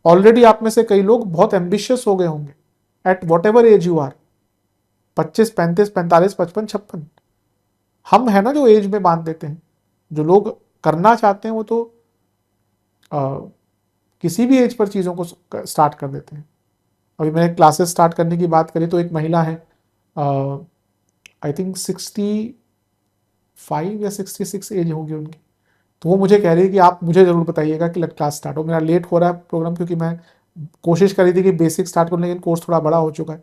ऑलरेडी आप में से कई लोग बहुत एम्बिशियस हो गए होंगे at whatever age you are, 25, 35, 45, 55, 56। हम है ना जो एज में बांध देते हैं। जो लोग करना चाहते हैं वो तो किसी भी एज पर चीज़ों को स्टार्ट कर देते हैं। अभी मैंने क्लासेस स्टार्ट करने की बात करी तो एक महिला है, आई थिंक 65 या 66 एज होगी उनकी। तो वो मुझे कह रही है कि आप मुझे ज़रूर बताइएगा कि क्लास स्टार्ट हो। मेरा लेट हो रहा है प्रोग्राम, क्योंकि मैं कोशिश करी थी कि बेसिक स्टार्ट करूँ, लेकिन कोर्स थोड़ा बड़ा हो चुका है।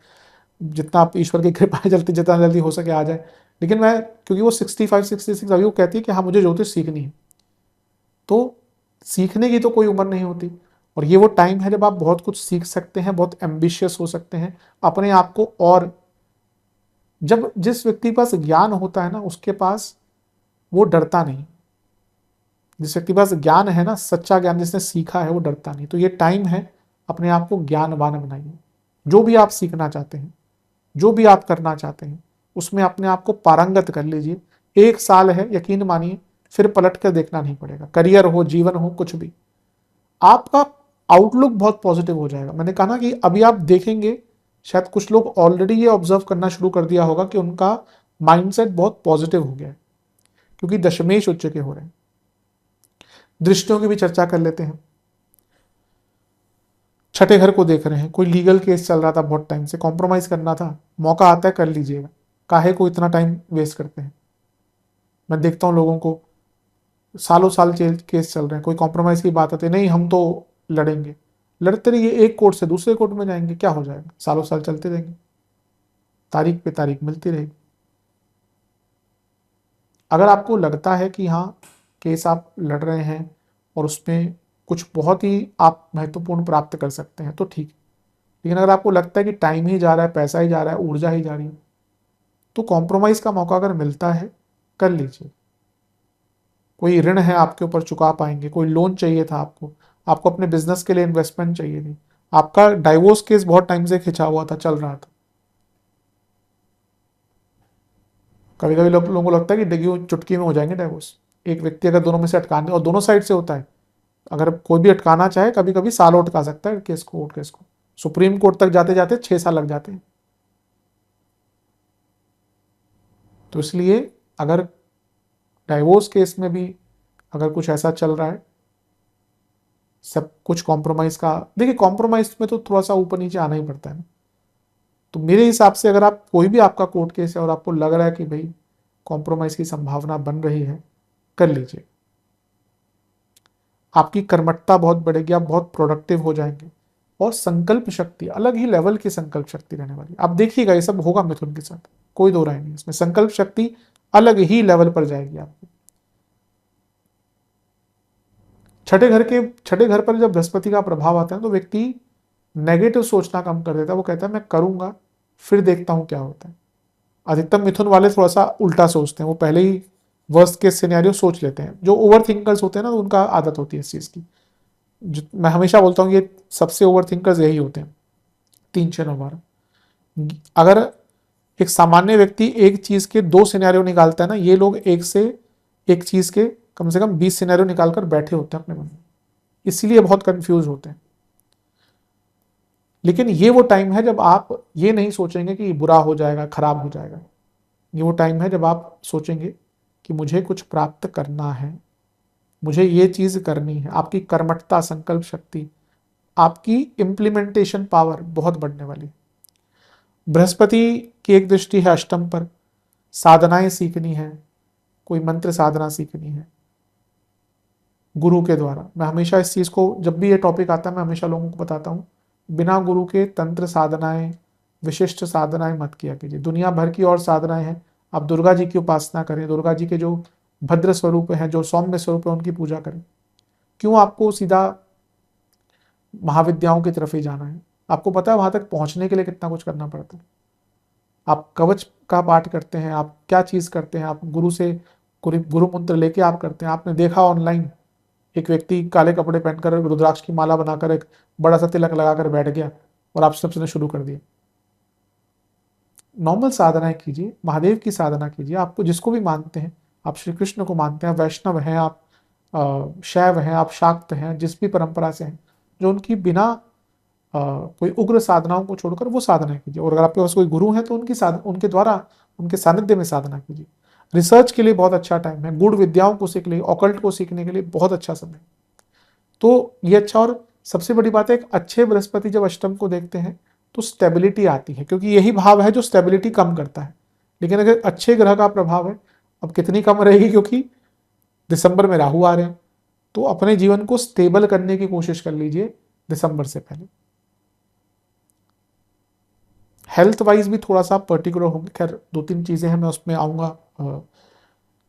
जितना आप ईश्वर की कृपा है, जल्दी जितना जल्दी हो सके आ जाए। लेकिन मैं, क्योंकि वो 65, 66 अभी वो कहती है कि हाँ मुझे ज्योतिष सीखनी है, तो सीखने की तो कोई उम्र नहीं होती। और ये वो टाइम है जब आप बहुत कुछ सीख सकते हैं, बहुत एम्बिशियस हो सकते हैं अपने आप को। और जब जिस व्यक्ति के पास ज्ञान होता है ना, उसके पास वो डरता नहीं। जिस व्यक्ति के पास ज्ञान है ना, सच्चा ज्ञान जिसने सीखा है, वो डरता नहीं। तो ये टाइम है, अपने आप को ज्ञानवान बनाइए। जो भी आप सीखना चाहते हैं, जो भी आप करना चाहते हैं, उसमें अपने आप को पारंगत कर लीजिए। 1 साल है, यकीन मानिए, फिर पलट कर देखना नहीं पड़ेगा। करियर हो, जीवन हो, कुछ भी, आपका आउटलुक बहुत पॉजिटिव हो जाएगा। मैंने कहा ना कि अभी आप देखेंगे, शायद कुछ लोग ऑलरेडी ये ऑब्जर्व करना शुरू कर दिया होगा कि उनका माइंडसेट बहुत पॉजिटिव हो गया है, क्योंकि दशमेश उच्च के हो रहे हैं। दृष्टियों की भी चर्चा कर लेते हैं। छठे घर को देख रहे हैं, कोई लीगल केस चल रहा था बहुत टाइम से, कॉम्प्रोमाइज करना था, मौका आता है कर लीजिएगा। काहे को इतना टाइम वेस्ट करते हैं। मैं देखता हूँ लोगों को, सालों साल केस चल रहे हैं, कोई कॉम्प्रोमाइज की बात आती है, नहीं हम तो लड़ेंगे। लड़ते रहिए, एक कोर्ट से दूसरे कोर्ट में जाएंगे, क्या हो जाएगा, सालों साल चलते रहेंगे, तारीख पे तारीख मिलती रहेगी। अगर आपको लगता है कि हाँ केस आप लड़ रहे हैं और उसमें कुछ बहुत ही आप महत्वपूर्ण प्राप्त कर सकते हैं तो ठीक। लेकिन अगर आपको लगता है कि टाइम ही जा रहा है, पैसा ही जा रहा है, ऊर्जा ही जा रही है, तो कॉम्प्रोमाइज का मौका अगर मिलता है, कर लीजिए। कोई ऋण है आपके ऊपर, चुका पाएंगे। कोई लोन चाहिए था आपको, आपको अपने बिजनेस के लिए इन्वेस्टमेंट चाहिए थी, आपका डाइवोर्स केस बहुत टाइम से खिंचा हुआ था, चल रहा था। कभी कभी लोगों को लगता है कि डिग्गी चुटकी में हो जाएंगे डाइवोर्स। एक व्यक्ति अगर दोनों में से अटकाने, और दोनों साइड से होता है, अगर कोई भी अटकाना चाहे कभी कभी सालों अटका सकता है केस को, कोर्ट केस को। सुप्रीम कोर्ट तक जाते जाते 6 साल लग जाते हैं। तो इसलिए अगर डाइवोर्स केस में भी अगर कुछ ऐसा चल रहा है, सब कुछ कॉम्प्रोमाइज का, देखिए कॉम्प्रोमाइज में तो थोड़ा सा ऊपर नीचे आना ही पड़ता है ना। तो मेरे हिसाब से अगर आप कोई भी आपका कोर्ट केस है और आपको लग रहा है कि भाई कॉम्प्रोमाइज की संभावना बन रही है, कर लीजिए। आपकी कर्मठता बहुत बढ़ेगी, आप बहुत प्रोडक्टिव हो जाएंगे, और संकल्प शक्ति अलग ही लेवल की संकल्प शक्ति रहने वाली। आप देखिएगा ये सब होगा मिथुन के साथ, कोई दो राय नहीं इसमें, संकल्प शक्ति अलग ही लेवल पर जाएगी आपकी। छठे घर पर जब बृहस्पति का प्रभाव आता है तो व्यक्ति नेगेटिव सोचना कम कर देता है। वो कहता है मैं करूंगा फिर देखता हूं क्या होता है। अधिकतम मिथुन वाले थोड़ा सा उल्टा सोचते हैं, वो पहले ही वर्स्ट केस सिनेरियो सोच लेते हैं। जो ओवर थिंकर्स होते हैं ना, उनका आदत होती है इस चीज़ की। मैं हमेशा बोलता हूँ ये सबसे ओवर थिंकर्स यही होते हैं, 3 6 9 12। अगर एक सामान्य व्यक्ति एक चीज़ के 2 सिनेरियो निकालता है ना, ये लोग एक से एक चीज़ के कम से कम 20 सिनेरियो निकाल कर बैठे होते हैं अपने मन में, इसीलिए बहुत कंफ्यूज होते हैं। लेकिन ये वो टाइम है जब आप ये नहीं सोचेंगे कि बुरा हो जाएगा, खराब हो जाएगा। ये वो टाइम है जब आप सोचेंगे कि मुझे कुछ प्राप्त करना है, मुझे ये चीज़ करनी है। आपकी कर्मठता, संकल्प शक्ति, आपकी इम्प्लीमेंटेशन पावर बहुत बढ़ने वाली। बृहस्पति की एक दृष्टि है अष्टम पर, साधनाएं सीखनी है, कोई मंत्र साधना सीखनी है गुरु के द्वारा। मैं हमेशा इस चीज़ को, जब भी ये टॉपिक आता है मैं हमेशा लोगों को बताता हूँ, बिना गुरु के तंत्र साधनाएं, विशिष्ट साधनाएं मत किया कीजिए। दुनिया भर की और साधनाएं हैं, आप दुर्गा जी की उपासना करें, दुर्गा जी के जो भद्र स्वरूप हैं, जो सौम्य स्वरूप है, उनकी पूजा करें। क्यों आपको सीधा महाविद्याओं की तरफ ही जाना है? आपको पता है वहां तक पहुंचने के लिए कितना कुछ करना पड़ता है। आप कवच का पाठ करते हैं, आप क्या चीज़ करते हैं, आप गुरु से गुरु मंत्र लेके आप करते हैं। आपने देखा ऑनलाइन एक व्यक्ति काले कपड़े पहनकर रुद्राक्ष की माला बनाकर एक बड़ा सा तिलक लगाकर बैठ गया और आप सब सुनना शुरू कर दिया। नॉर्मल साधनाएं कीजिए, महादेव की साधना कीजिए। आपको जिसको भी मानते हैं, आप श्री कृष्ण को मानते हैं, वैष्णव हैं, आप शैव हैं, आप शाक्त हैं, जिस भी परंपरा से हैं, जो उनकी बिना कोई उग्र साधनाओं को छोड़कर वो साधना कीजिए। और अगर आपके पास कोई गुरु है तो उनके द्वारा, उनके सानिध्य में साधना कीजिए। रिसर्च के लिए बहुत अच्छा टाइम है, गुड़ विद्याओं को सीखने के लिए, ऑकल्ट को सीखने के लिए बहुत अच्छा समय। तो ये अच्छा, और सबसे बड़ी बात है, एक अच्छे बृहस्पति जब अष्टम को देखते हैं तो स्टेबिलिटी आती है, क्योंकि यही भाव है जो स्टेबिलिटी कम करता है। लेकिन अगर अच्छे ग्रह का प्रभाव है, अब कितनी कम रहेगी, क्योंकि दिसंबर में राहु आ रहे हैं। तो अपने जीवन को स्टेबल करने की कोशिश कर लीजिए दिसंबर से पहले। हेल्थ वाइज भी थोड़ा सा पर्टिकुलर होंगे, खैर 2 3 चीज़ें हैं, मैं उसमें आऊँगा।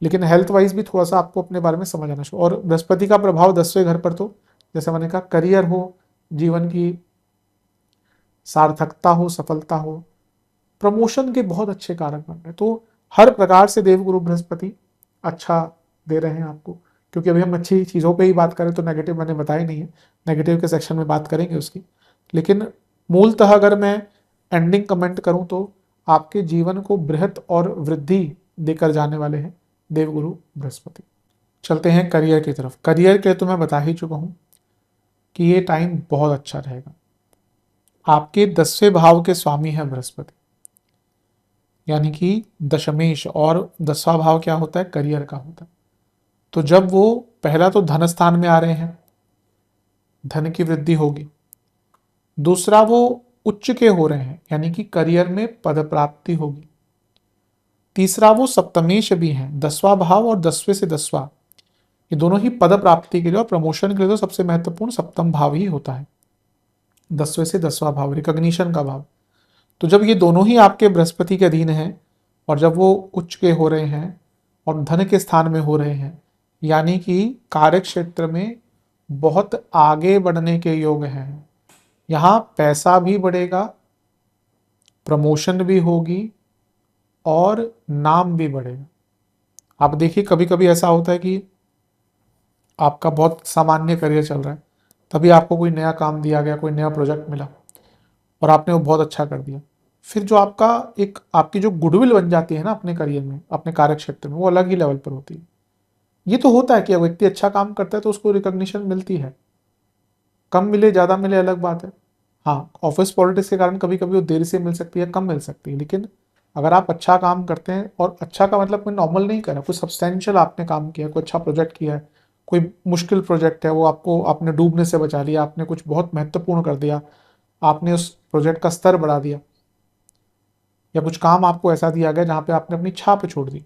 लेकिन हेल्थ वाइज भी थोड़ा सा आपको अपने बारे में समझ आना चाहिए। और बृहस्पति का प्रभाव 10वें घर पर, तो जैसे मैंने कहा, करियर हो, जीवन की सार्थकता हो, सफलता हो, प्रमोशन के बहुत अच्छे कारक बन रहे हैं। तो हर प्रकार से देवगुरु बृहस्पति अच्छा दे रहे हैं आपको। क्योंकि अभी हम अच्छी चीज़ों पे ही बात करें तो नेगेटिव मैंने बताया नहीं है, नेगेटिव के सेक्शन में बात करेंगे उसकी। लेकिन मूलतः अगर मैं एंडिंग कमेंट करूं तो आपके जीवन को बृहत और वृद्धि देकर जाने वाले हैं देवगुरु बृहस्पति। चलते हैं करियर की तरफ। करियर के तो मैं बता ही चुका हूं कि ये टाइम बहुत अच्छा रहेगा। आपके 10वें भाव के स्वामी है बृहस्पति, यानी कि दशमेश, और 10वां भाव क्या होता है? करियर का होता है। तो जब वो पहला तो धन स्थान में आ रहे हैं, धन की वृद्धि होगी। दूसरा, वो उच्च के हो रहे हैं, यानी कि करियर में पद प्राप्ति होगी। तीसरा, वो सप्तमेश भी हैं, 10वां भाव और 10वें से 10वां, ये दोनों ही पद प्राप्ति के लिए और प्रमोशन के लिए तो सबसे महत्वपूर्ण सप्तम भाव ही होता है। 10वें से 10वां भाव रिकॉग्निशन का भाव। तो जब ये दोनों ही आपके बृहस्पति के अधीन हैं और जब वो उच्च के हो रहे हैं और धन के स्थान में हो रहे हैं, यानी कि कार्य क्षेत्र में बहुत आगे बढ़ने के योग हैं। यहाँ पैसा भी बढ़ेगा, प्रमोशन भी होगी और नाम भी बढ़ेगा। आप देखिए कभी कभी ऐसा होता है कि आपका बहुत सामान्य करियर चल रहा है, तभी आपको कोई नया काम दिया गया, कोई नया प्रोजेक्ट मिला और आपने वो बहुत अच्छा कर दिया। फिर जो आपकी जो गुडविल बन जाती है ना अपने करियर में, अपने कार्य क्षेत्र में, वो अलग ही लेवल पर होती है। ये तो होता है कि अगर व्यक्ति अच्छा काम करता है तो उसको रिकॉग्निशन मिलती है, कम मिले ज़्यादा मिले अलग बात है। हाँ, ऑफिस पॉलिटिक्स के कारण कभी कभी वो देर से मिल सकती है, कम मिल सकती है, लेकिन अगर आप अच्छा काम करते हैं, और अच्छा का मतलब कोई नॉर्मल नहीं करा, कोई सब्सटेंशियल आपने काम किया, कोई अच्छा प्रोजेक्ट किया है, कोई मुश्किल प्रोजेक्ट है वो आपको आपने डूबने से बचा लिया, आपने कुछ बहुत महत्वपूर्ण कर दिया, आपने उस प्रोजेक्ट का स्तर बढ़ा दिया, या कुछ काम आपको ऐसा दिया गया जहाँ पे आपने अपनी छाप छोड़ दी,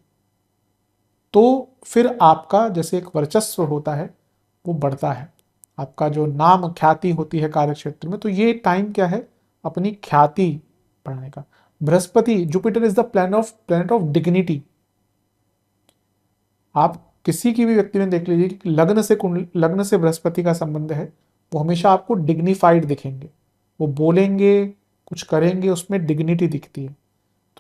तो फिर आपका जैसे एक वर्चस्व होता है वो बढ़ता है, आपका जो नाम ख्याति होती है कार्य क्षेत्र में। तो ये टाइम क्या है, अपनी ख्याति बढ़ाने का। Brihaspati, Jupiter is the planet of dignity. आप किसी की भी व्यक्ति में देख लीजिए कि लग्न से बृहस्पति का संबंध है, वो हमेशा आपको डिग्निफाइड दिखेंगे, वो बोलेंगे कुछ करेंगे उसमें डिग्निटी दिखती है।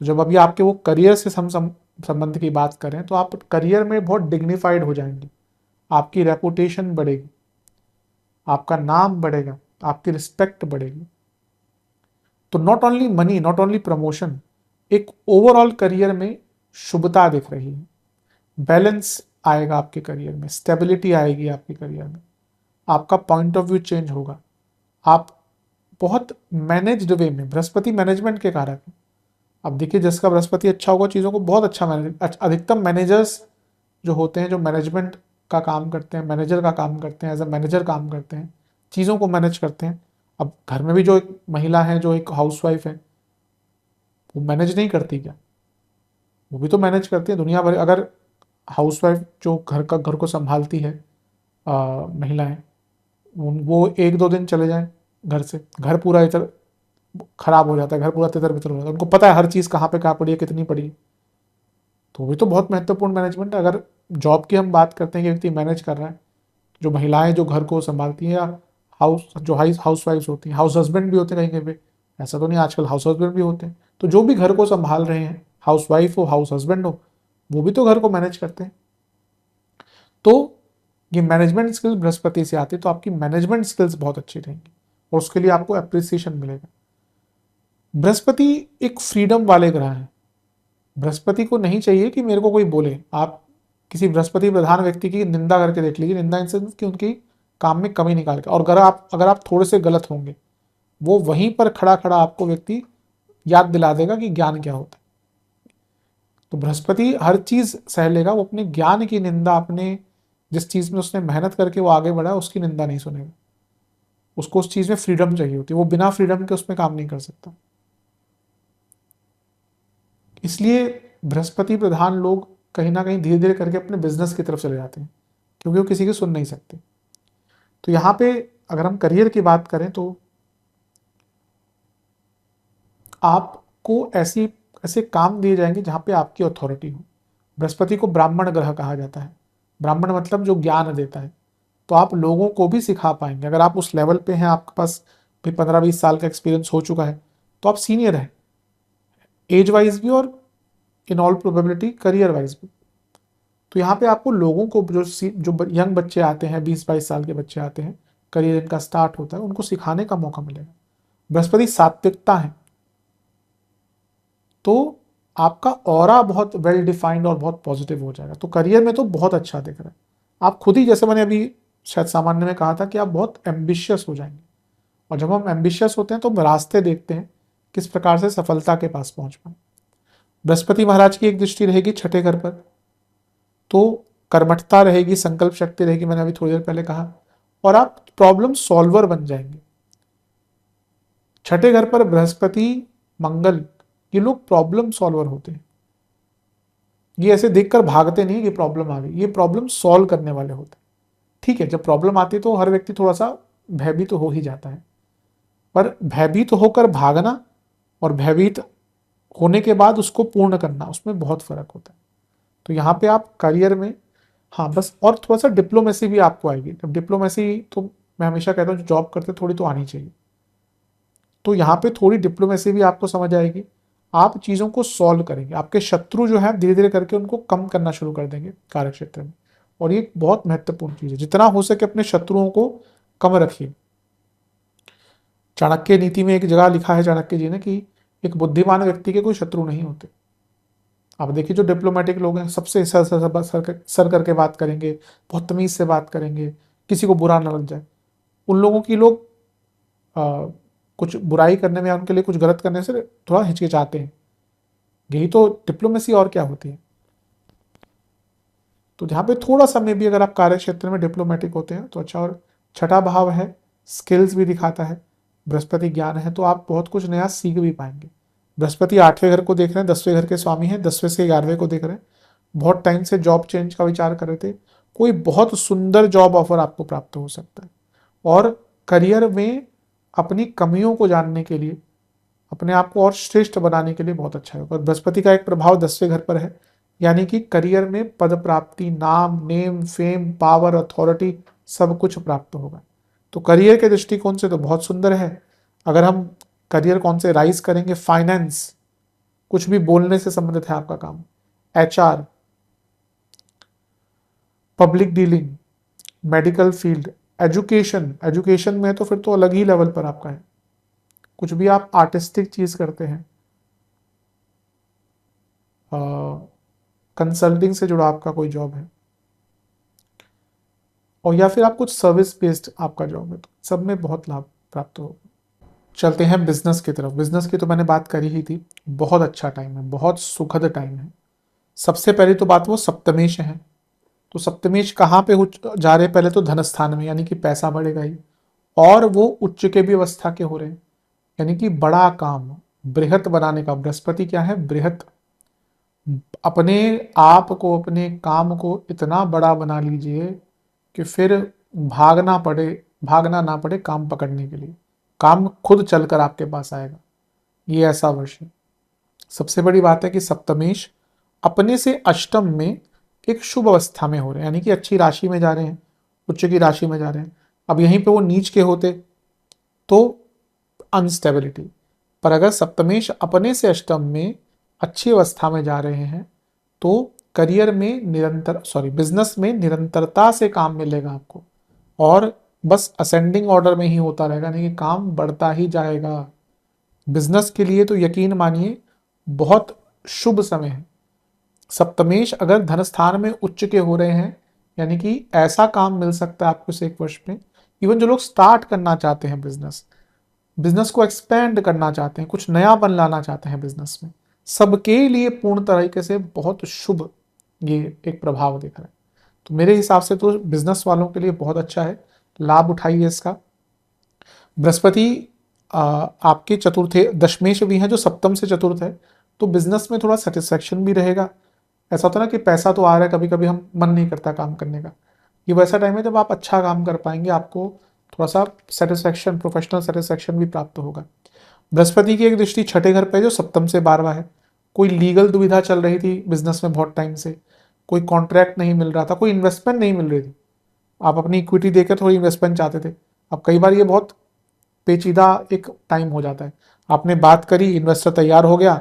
तो जब अभी आपके वो करियर से संबंध की बात करें तो आप करियर में बहुत डिग्निफाइड हो जाएंगे, आपकी रेपुटेशन बढ़ेगी, आपका नाम बढ़ेगा, आपकी रिस्पेक्ट बढ़ेगी। तो not only money, not only promotion, एक ओवरऑल करियर में शुभता दिख रही है, बैलेंस आएगा आपके करियर में, स्टेबिलिटी आएगी आपके करियर में, आपका पॉइंट ऑफ व्यू चेंज होगा, आप बहुत मैनेज्ड वे में, बृहस्पति मैनेजमेंट के कारक है। अब देखिए जिसका बृहस्पति अच्छा होगा चीज़ों को बहुत अच्छा मैनेज, अधिकतम मैनेजर्स जो होते हैं, जो मैनेजमेंट का काम करते हैं, मैनेजर का काम करते हैं, एज अ मैनेजर काम करते हैं, चीज़ों को मैनेज करते हैं। अब घर में भी जो एक महिला है, जो एक हाउसवाइफ है, वो मैनेज नहीं करती क्या? वो भी तो मैनेज करती है दुनिया भर। अगर हाउसवाइफ जो घर को संभालती है, महिलाएं, वो एक दो दिन चले जाएं घर से, घर पूरा इधर खराब हो जाता है, घर पूरा तितर बितर हो जाता है, उनको पता है हर चीज़ कहाँ पे कहाँ पड़ी है, कितनी पड़ी है। तो भी तो बहुत महत्वपूर्ण मैनेजमेंट है। अगर जॉब की हम बात करते हैं कि व्यक्ति मैनेज कर रहा है, जो महिलाएं जो घर को संभालती हैं, या हाउस वाइफ्स होती हैं, हाउस हस्बैंड भी होते हैं कहीं कहीं पे, ऐसा तो नहीं, आजकल हाउस हस्बैंड भी होते हैं। तो जो भी घर को संभाल रहे हैं, हाउस वाइफ हो, हाउस हस्बैंड हो, वो भी तो घर को मैनेज करते हैं। तो ये मैनेजमेंट स्किल्स बृहस्पति से आती है, तो आपकी मैनेजमेंट स्किल्स बहुत अच्छी रहेंगी और उसके लिए आपको अप्रिसिएशन मिलेगा। बृहस्पति एक फ्रीडम वाले ग्रह हैं। बृहस्पति को नहीं चाहिए कि मेरे को कोई बोले। आप किसी बृहस्पति प्रधान व्यक्ति की निंदा करके देख लीजिए, निंदा इन सेंस कि उनकी काम में कमी निकाल के, और अगर आप थोड़े से गलत होंगे, वो वहीं पर खड़ा खड़ा आपको व्यक्ति याद दिला देगा कि ज्ञान क्या होता है। तो बृहस्पति हर चीज सह लेगा, वो अपने ज्ञान की निंदा, अपने जिस चीज में उसने मेहनत करके वो आगे बढ़ा उसकी निंदा नहीं सुनेगा। उसको उस चीज में फ्रीडम चाहिए होती है, वो बिना फ्रीडम के उसमें काम नहीं कर सकता। इसलिए बृहस्पति प्रधान लोग कहीं ना कहीं धीरे धीरे करके अपने बिजनेस की तरफ चले जाते हैं, क्योंकि वो किसी की सुन नहीं सकते। तो यहाँ पे अगर हम करियर की बात करें तो आपको ऐसे काम दिए जाएंगे जहाँ पे आपकी अथॉरिटी हो। बृहस्पति को ब्राह्मण ग्रह कहा जाता है। ब्राह्मण मतलब जो ज्ञान देता है, तो आप लोगों को भी सिखा पाएंगे। अगर आप उस लेवल पे हैं, आपके पास भी 15-20 साल का एक्सपीरियंस हो चुका है, तो आप सीनियर हैं, एज वाइज भी और in all probability career wise भी। तो यहाँ पे आपको लोगों को, जो यंग बच्चे आते हैं, 20-22 साल के बच्चे आते हैं, करियर इनका स्टार्ट होता है, उनको सिखाने का मौका मिलेगा। बृहस्पति सात्विकता है, तो आपका ऑरा बहुत वेल डिफाइंड और बहुत पॉजिटिव हो जाएगा। तो करियर में तो बहुत अच्छा दिख रहा है। आप खुद ही, जैसे मैंने अभी शायद सामान्य में कहा था, कि आप बहुत एम्बिशियस हो जाएंगे, और जब हम एम्बिशियस होते हैं तो हम रास्ते देखते हैं किस प्रकार से सफलता के पास पहुंच पाए। बृहस्पति महाराज की एक दृष्टि रहेगी छठे घर पर, तो कर्मठता रहेगी, संकल्प शक्ति रहेगी, मैंने अभी थोड़ी देर पहले कहा, और आप प्रॉब्लम सॉल्वर बन जाएंगे। छठे घर पर बृहस्पति, मंगल, ये लोग प्रॉब्लम सॉल्वर होते हैं। ये ऐसे देखकर भागते नहीं कि प्रॉब्लम आ गई, ये प्रॉब्लम सॉल्व करने वाले होते हैं। ठीक है, जब प्रॉब्लम आती है तो हर व्यक्ति थोड़ा सा भयभीत तो हो ही जाता है, पर भयभीत तो होकर भागना और भयभीत होने के बाद उसको पूर्ण करना, उसमें बहुत फर्क होता है। तो यहाँ पे आप करियर में, हाँ बस, और थोड़ा सा डिप्लोमेसी भी आपको आएगी। जब डिप्लोमेसी, तो मैं हमेशा कहता हूँ जो जॉब करते थोड़ी तो आनी चाहिए। तो यहाँ पे थोड़ी डिप्लोमेसी भी आपको समझ आएगी, आप चीज़ों को सॉल्व करेंगे, आपके शत्रु जो है धीरे धीरे करके उनको कम करना शुरू कर देंगे कार्य क्षेत्र में। और ये बहुत महत्वपूर्ण चीज़ है, जितना हो सके अपने शत्रुओं को कम रखिए। चाणक्य नीति में एक जगह लिखा है चाणक्य जी ने कि एक बुद्धिमान व्यक्ति के कोई शत्रु नहीं होते। आप देखिए जो डिप्लोमेटिक लोग हैं, सबसे सर करके बात करेंगे, बहुत तमीज से बात करेंगे, किसी को बुरा ना लग जाए। उन लोगों की लोग कुछ बुराई करने में या उनके लिए कुछ गलत करने से थोड़ा हिचकिचाते हैं। यही तो डिप्लोमेसी और क्या होती है। तो जहाँ पे थोड़ा सा में भी अगर आप कार्य क्षेत्र में डिप्लोमेटिक होते हैं तो अच्छा। और छठा भाव है, स्किल्स भी दिखाता है, बृहस्पति ज्ञान है, तो आप बहुत कुछ नया सीख भी पाएंगे। बृहस्पति 8वें घर को देख रहे हैं, 10वें घर के स्वामी हैं, 10वें से 11वें को देख रहे हैं। बहुत टाइम से जॉब चेंज का विचार कर रहे थे, कोई बहुत सुंदर जॉब ऑफर आपको प्राप्त हो सकता है। और करियर में अपनी कमियों को जानने के लिए, अपने आप को और श्रेष्ठ बनाने के लिए बहुत अच्छा है। और बृहस्पति का एक प्रभाव 10वें घर पर है, यानी कि करियर में पद प्राप्ति, नाम, नेम, फेम, पावर, अथॉरिटी सब कुछ प्राप्त होगा। तो करियर के दृष्टिकोण से तो बहुत सुंदर है। अगर हम करियर कौन से राइज करेंगे, फाइनेंस, कुछ भी बोलने से संबंधित है आपका काम, HR, public dealing, medical field, education, education में तो फिर तो अलग ही लेवल पर आपका है। कुछ भी आप आर्टिस्टिक चीज करते हैं, कंसल्टिंग से जुड़ा आपका कोई जॉब है, और या फिर आप कुछ सर्विस बेस्ड आपका जॉब है, तो सब में बहुत लाभ प्राप्त होगा। चलते हैं बिजनेस की तरफ। बिजनेस की तो मैंने बात करी ही थी, बहुत अच्छा टाइम है, बहुत सुखद टाइम है। सबसे पहली तो बात वो सप्तमेश है। तो सप्तमेश कहाँ पे जा रहे हैं, पहले तो धन स्थान में, यानी कि पैसा बढ़ेगा ही, और वो उच्च के भी अवस्था के हो रहे हैं, यानी कि बड़ा काम, बृहत बनाने का। बृहस्पति क्या है, बृहत। अपने आप को, अपने काम को इतना बड़ा बना लीजिए कि फिर भागना पड़े, भागना ना पड़े काम पकड़ने के लिए, काम खुद चलकर आपके पास आएगा। ये ऐसा वर्ष है। सबसे बड़ी बात है कि सप्तमेश अपने से अष्टम में एक शुभ अवस्था में हो रहे हैं, यानी कि अच्छी राशि में जा रहे हैं, उच्च की राशि में जा रहे हैं। अब यहीं पे वो नीच के होते तो अनस्टेबिलिटी, पर अगर सप्तमेश अपने से अष्टम में अच्छी अवस्था में जा रहे हैं तो करियर में बिजनेस में निरंतरता से काम मिलेगा आपको, और बस असेंडिंग ऑर्डर में ही होता रहेगा, नहीं कि काम बढ़ता ही जाएगा। बिजनेस के लिए तो यकीन मानिए बहुत शुभ समय है। सप्तमेश अगर धन स्थान में उच्च के हो रहे हैं, यानी कि ऐसा काम मिल सकता है आपको इस एक वर्ष में। इवन जो लोग स्टार्ट करना चाहते हैं बिजनेस, बिजनेस को एक्सपेंड करना चाहते हैं, कुछ नया बन लाना चाहते हैं बिजनेस में, सबके लिए पूर्ण तरीके से बहुत शुभ ये एक प्रभाव दिख रहा है। तो मेरे हिसाब से तो बिजनेस वालों के लिए बहुत अच्छा है, लाभ उठाइए इसका। बृहस्पति आपके चतुर्थ दशमेश भी हैं, जो सप्तम से चतुर्थ है, तो बिजनेस में थोड़ा सेटिस्फेक्शन भी रहेगा। ऐसा होता है ना कि पैसा तो आ रहा है, कभी कभी हम मन नहीं करता काम करने का। ये वैसा टाइम है जब आप अच्छा काम कर पाएंगे, आपको थोड़ा सा सेटिस्फेक्शन, प्रोफेशनल सेटिस्फेक्शन भी प्राप्त होगा। बृहस्पति की एक दृष्टि छठे घर पे जो सप्तम से 12वां है। कोई लीगल दुविधा चल रही थी बिजनेस में बहुत टाइम से, कोई कॉन्ट्रैक्ट नहीं मिल रहा था, कोई इन्वेस्टमेंट नहीं मिल रही थी, आप अपनी इक्विटी देकर थोड़ी इन्वेस्टमेंट चाहते थे। अब कई बार ये बहुत पेचीदा एक टाइम हो जाता है। आपने बात करी, इन्वेस्टर तैयार हो गया,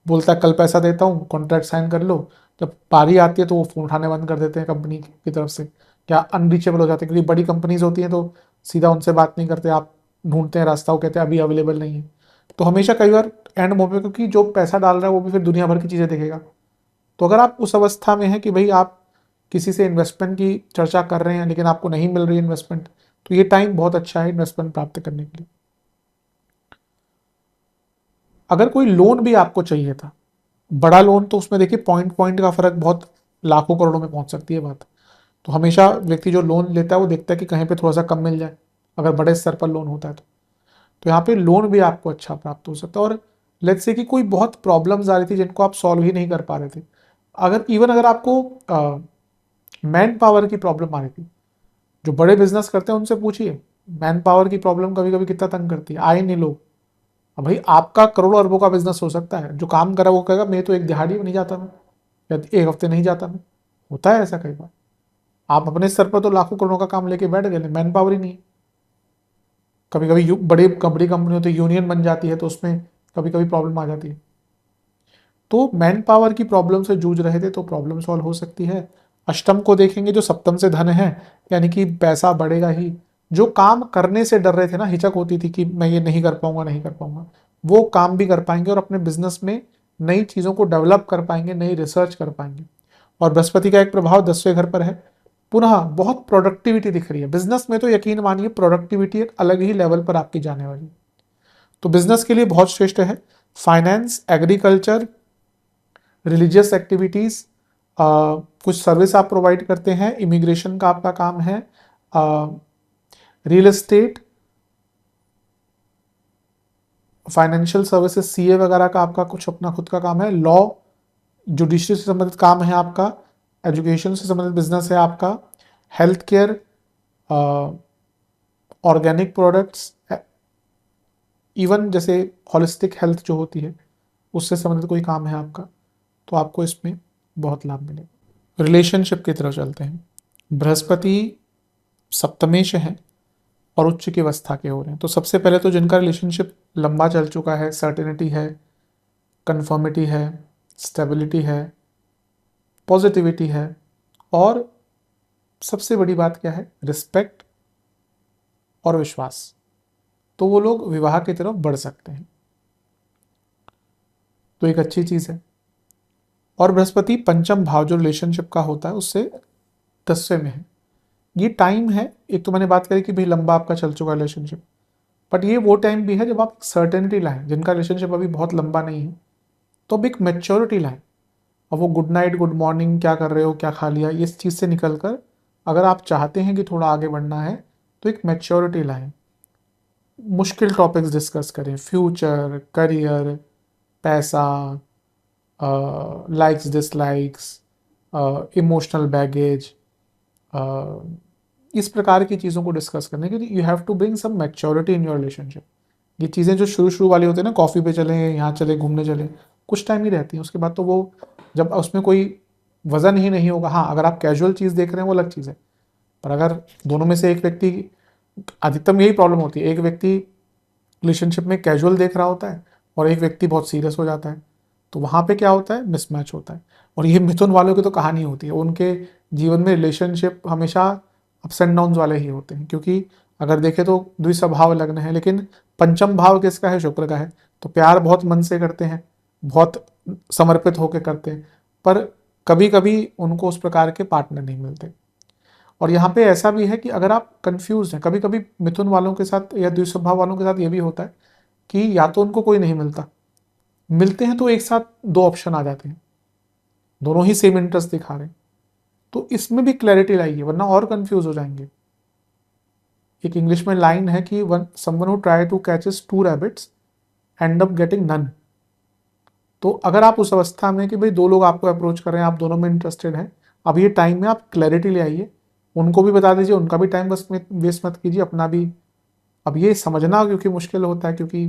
बोलता है कल पैसा देता हूँ, कॉन्ट्रैक्ट साइन कर लो। जब पारी आती है तो वो फोन उठाने बंद कर देते हैं कंपनी की तरफ से, या अनरीचेबल हो जाते हैं, क्योंकि बड़ी कंपनीज होती हैं तो सीधा उनसे बात नहीं करते, आप ढूंढते हैं रास्ता, वो कहते हैं अभी अवेलेबल नहीं है। तो हमेशा कई बार एंड मोमेंट में, क्योंकि जो पैसा डाल रहा है वो भी फिर दुनिया भर की चीज़ें देखेगा। तो अगर आप उस अवस्था में हैं कि भाई आप किसी से इन्वेस्टमेंट की चर्चा कर रहे हैं लेकिन आपको नहीं मिल रही इन्वेस्टमेंट, तो ये टाइम बहुत अच्छा है इन्वेस्टमेंट प्राप्त करने के लिए। अगर कोई लोन भी आपको चाहिए था, बड़ा लोन, तो उसमें देखिए पॉइंट पॉइंट का फर्क बहुत लाखों करोड़ों में पहुंच सकती है बात। तो हमेशा व्यक्ति जो लोन लेता है वो देखता है कि कहीं पे थोड़ा सा कम मिल जाए, अगर बड़े स्तर पर लोन होता है तो यहाँ पे लोन भी आपको अच्छा प्राप्त हो सकता है। और लेट्स से कि कोई बहुत प्रॉब्लम्स आ रही थी जिनको आप सॉल्व ही नहीं कर पा रहे थे, अगर आपको मैन पावर की प्रॉब्लम आ रही थी, जो बड़े बिजनेस करते हैं उनसे पूछिए, मैन पावर की प्रॉब्लम कभी कभी कितना तंग करती है, आए नहीं लोग। अब भाई आपका करोड़ों अरबों का बिजनेस हो सकता है, जो काम करा वो कहेगा मैं तो एक दिहाड़ी में नहीं जाता, मैं या एक हफ्ते नहीं जाता, मैं होता है ऐसा कई बार। आप अपने स्तर पर तो लाखों करोड़ों का काम लेके बैठ गए, मैन पावर ही नहीं। कभी कभी बड़ी बड़ी कंपनी होती है, यूनियन बन जाती है, तो उसमें कभी कभी प्रॉब्लम आ जाती है। तो मैन पावर की प्रॉब्लम से जूझ रहे थे तो प्रॉब्लम सॉल्व हो सकती है। अष्टम को देखेंगे जो सप्तम से धन है, यानी कि पैसा बढ़ेगा ही। जो काम करने से डर रहे थे ना, हिचक होती थी कि मैं ये नहीं कर पाऊंगा, नहीं कर पाऊंगा, वो काम भी कर पाएंगे और अपने बिजनेस में नई चीजों को डेवलप कर पाएंगे, नई रिसर्च कर पाएंगे। और बृहस्पति का एक प्रभाव 10वें घर पर है, पुनः बहुत प्रोडक्टिविटी दिख रही है बिजनेस में। तो यकीन मानिए प्रोडक्टिविटी एक अलग ही लेवल पर आपकी जाने वाली है। तो बिजनेस के लिए बहुत श्रेष्ठ है। फाइनेंस, एग्रीकल्चर, रिलीजियस एक्टिविटीज़, कुछ सर्विस आप प्रोवाइड करते हैं, इमिग्रेशन का आपका काम है, real estate, financial services, CA वगैरह का आपका कुछ अपना खुद का काम है, लॉ, जुडिशरी से संबंधित काम है आपका, एजुकेशन से संबंधित बिजनेस है आपका, health care, organic products, even जैसे होलिस्टिक हेल्थ जो होती है उससे संबंधित कोई काम है आपका, तो आपको इसमें बहुत लाभ मिलेगा। रिलेशनशिप की तरफ चलते हैं। बृहस्पति सप्तमेश है और उच्च की अवस्था के हो रहे हैं। तो सबसे पहले तो जिनका रिलेशनशिप लंबा चल चुका है, सर्टेनिटी है, कन्फर्मिटी है, स्टेबिलिटी है, पॉजिटिविटी है, और सबसे बड़ी बात क्या है, रिस्पेक्ट और विश्वास, तो वो लोग विवाह की तरफ बढ़ सकते हैं, तो एक अच्छी चीज़ है। और बृहस्पति पंचम भाव जो रिलेशनशिप का होता है उससे 10वें में है। ये टाइम है, एक तो मैंने बात करी कि भाई लंबा आपका चल चुका रिलेशनशिप, बट ये वो टाइम भी है जब आप सर्टेनिटी लाएं, जिनका रिलेशनशिप अभी बहुत लंबा नहीं है तो अब एक मेच्योरिटी लाएं। अब वो गुड नाइट गुड मॉर्निंग क्या कर रहे हो, क्या खा लिया, इस चीज़ से निकल कर अगर आप चाहते हैं कि थोड़ा आगे बढ़ना है तो एक मेच्योरिटी लाएं, मुश्किल टॉपिक्स डिस्कस करें, फ्यूचर, करियर, पैसा, लाइक्स डिसलाइक्स, इमोशनल बैगेज, इस प्रकार की चीज़ों को डिस्कस करने के लिए you have to bring some maturity in your relationship. ये चीज़ें जो शुरू शुरू वाली होती है ना, कॉफ़ी पे चले, यहाँ चले, घूमने चले, कुछ टाइम ही रहती हैं, उसके बाद तो वो जब उसमें कोई वजन ही नहीं होगा। हाँ, अगर आप कैजुअल चीज़ देख रहे हैं वो अलग चीज़ है, पर अगर दोनों में से एक व्यक्ति, अधिकतम यही प्रॉब्लम होती है, एक व्यक्ति रिलेशनशिप में कैजुअल देख रहा होता है और एक व्यक्ति बहुत सीरियस हो जाता है, तो वहाँ पे क्या होता है, मिसमैच होता है। और ये मिथुन वालों की तो कहानी होती है, उनके जीवन में रिलेशनशिप हमेशा अप्स एंड डाउन्स वाले ही होते हैं, क्योंकि अगर देखें तो द्विस्वभाव लग्न है, लेकिन पंचम भाव किसका है, शुक्र का है, तो प्यार बहुत मन से करते हैं, बहुत समर्पित होकर करते हैं, पर कभी कभी उनको उस प्रकार के पार्टनर नहीं मिलते। और यहाँ पे ऐसा भी है कि अगर आप कंफ्यूज हैं, कभी कभी मिथुन वालों के साथ या द्विस्वभाव वालों के साथ ये भी होता है कि या तो उनको कोई नहीं मिलता, मिलते हैं तो एक साथ दो ऑप्शन आ जाते हैं, दोनों ही सेम इंटरेस्ट दिखा रहे हैं, तो इसमें भी क्लैरिटी लाइए, वरना और कंफ्यूज हो जाएंगे। एक इंग्लिश में लाइन है कि someone who try to catches two rabbits end up getting none. तो अगर आप उस अवस्था में कि भाई दो लोग आपको अप्रोच कर रहे हैं, आप दोनों में इंटरेस्टेड हैं, अब ये टाइम में आप क्लैरिटी ले आइए, उनको भी बता दीजिए, उनका भी टाइम बस वेस्ट मत कीजिए, अपना भी। अब ये समझना क्योंकि मुश्किल होता है, क्योंकि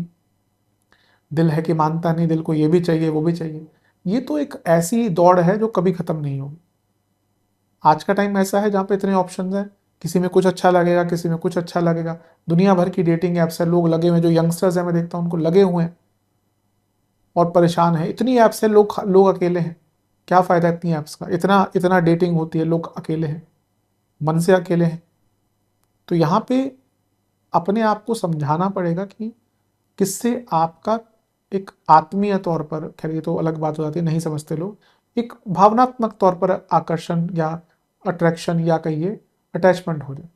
दिल है कि मानता नहीं, दिल को ये भी चाहिए वो भी चाहिए। ये तो एक ऐसी दौड़ है जो कभी खत्म नहीं होगी। आज का टाइम ऐसा है जहाँ पे इतने ऑप्शंस हैं, किसी में कुछ अच्छा लगेगा, किसी में कुछ अच्छा लगेगा। दुनिया भर की डेटिंग ऐप्स है, लोग लगे हुए हैं, जो यंगस्टर्स हैं मैं देखता हूँ उनको लगे हुए हैं और परेशान है। इतनी ऐप्स है, लोग लोग अकेले हैं, क्या फ़ायदा इतनी ऐप्स का, इतना इतना डेटिंग होती है, लोग अकेले हैं, मन से अकेले हैं। तो यहाँ पे अपने आप को समझाना पड़ेगा कि किससे आपका एक आत्मीय तौर पर, खैर ये तो अलग बात हो जाती है, नहीं समझते लोग, एक भावनात्मक तौर पर आकर्षण या अट्रैक्शन या कहिए अटैचमेंट हो जाए।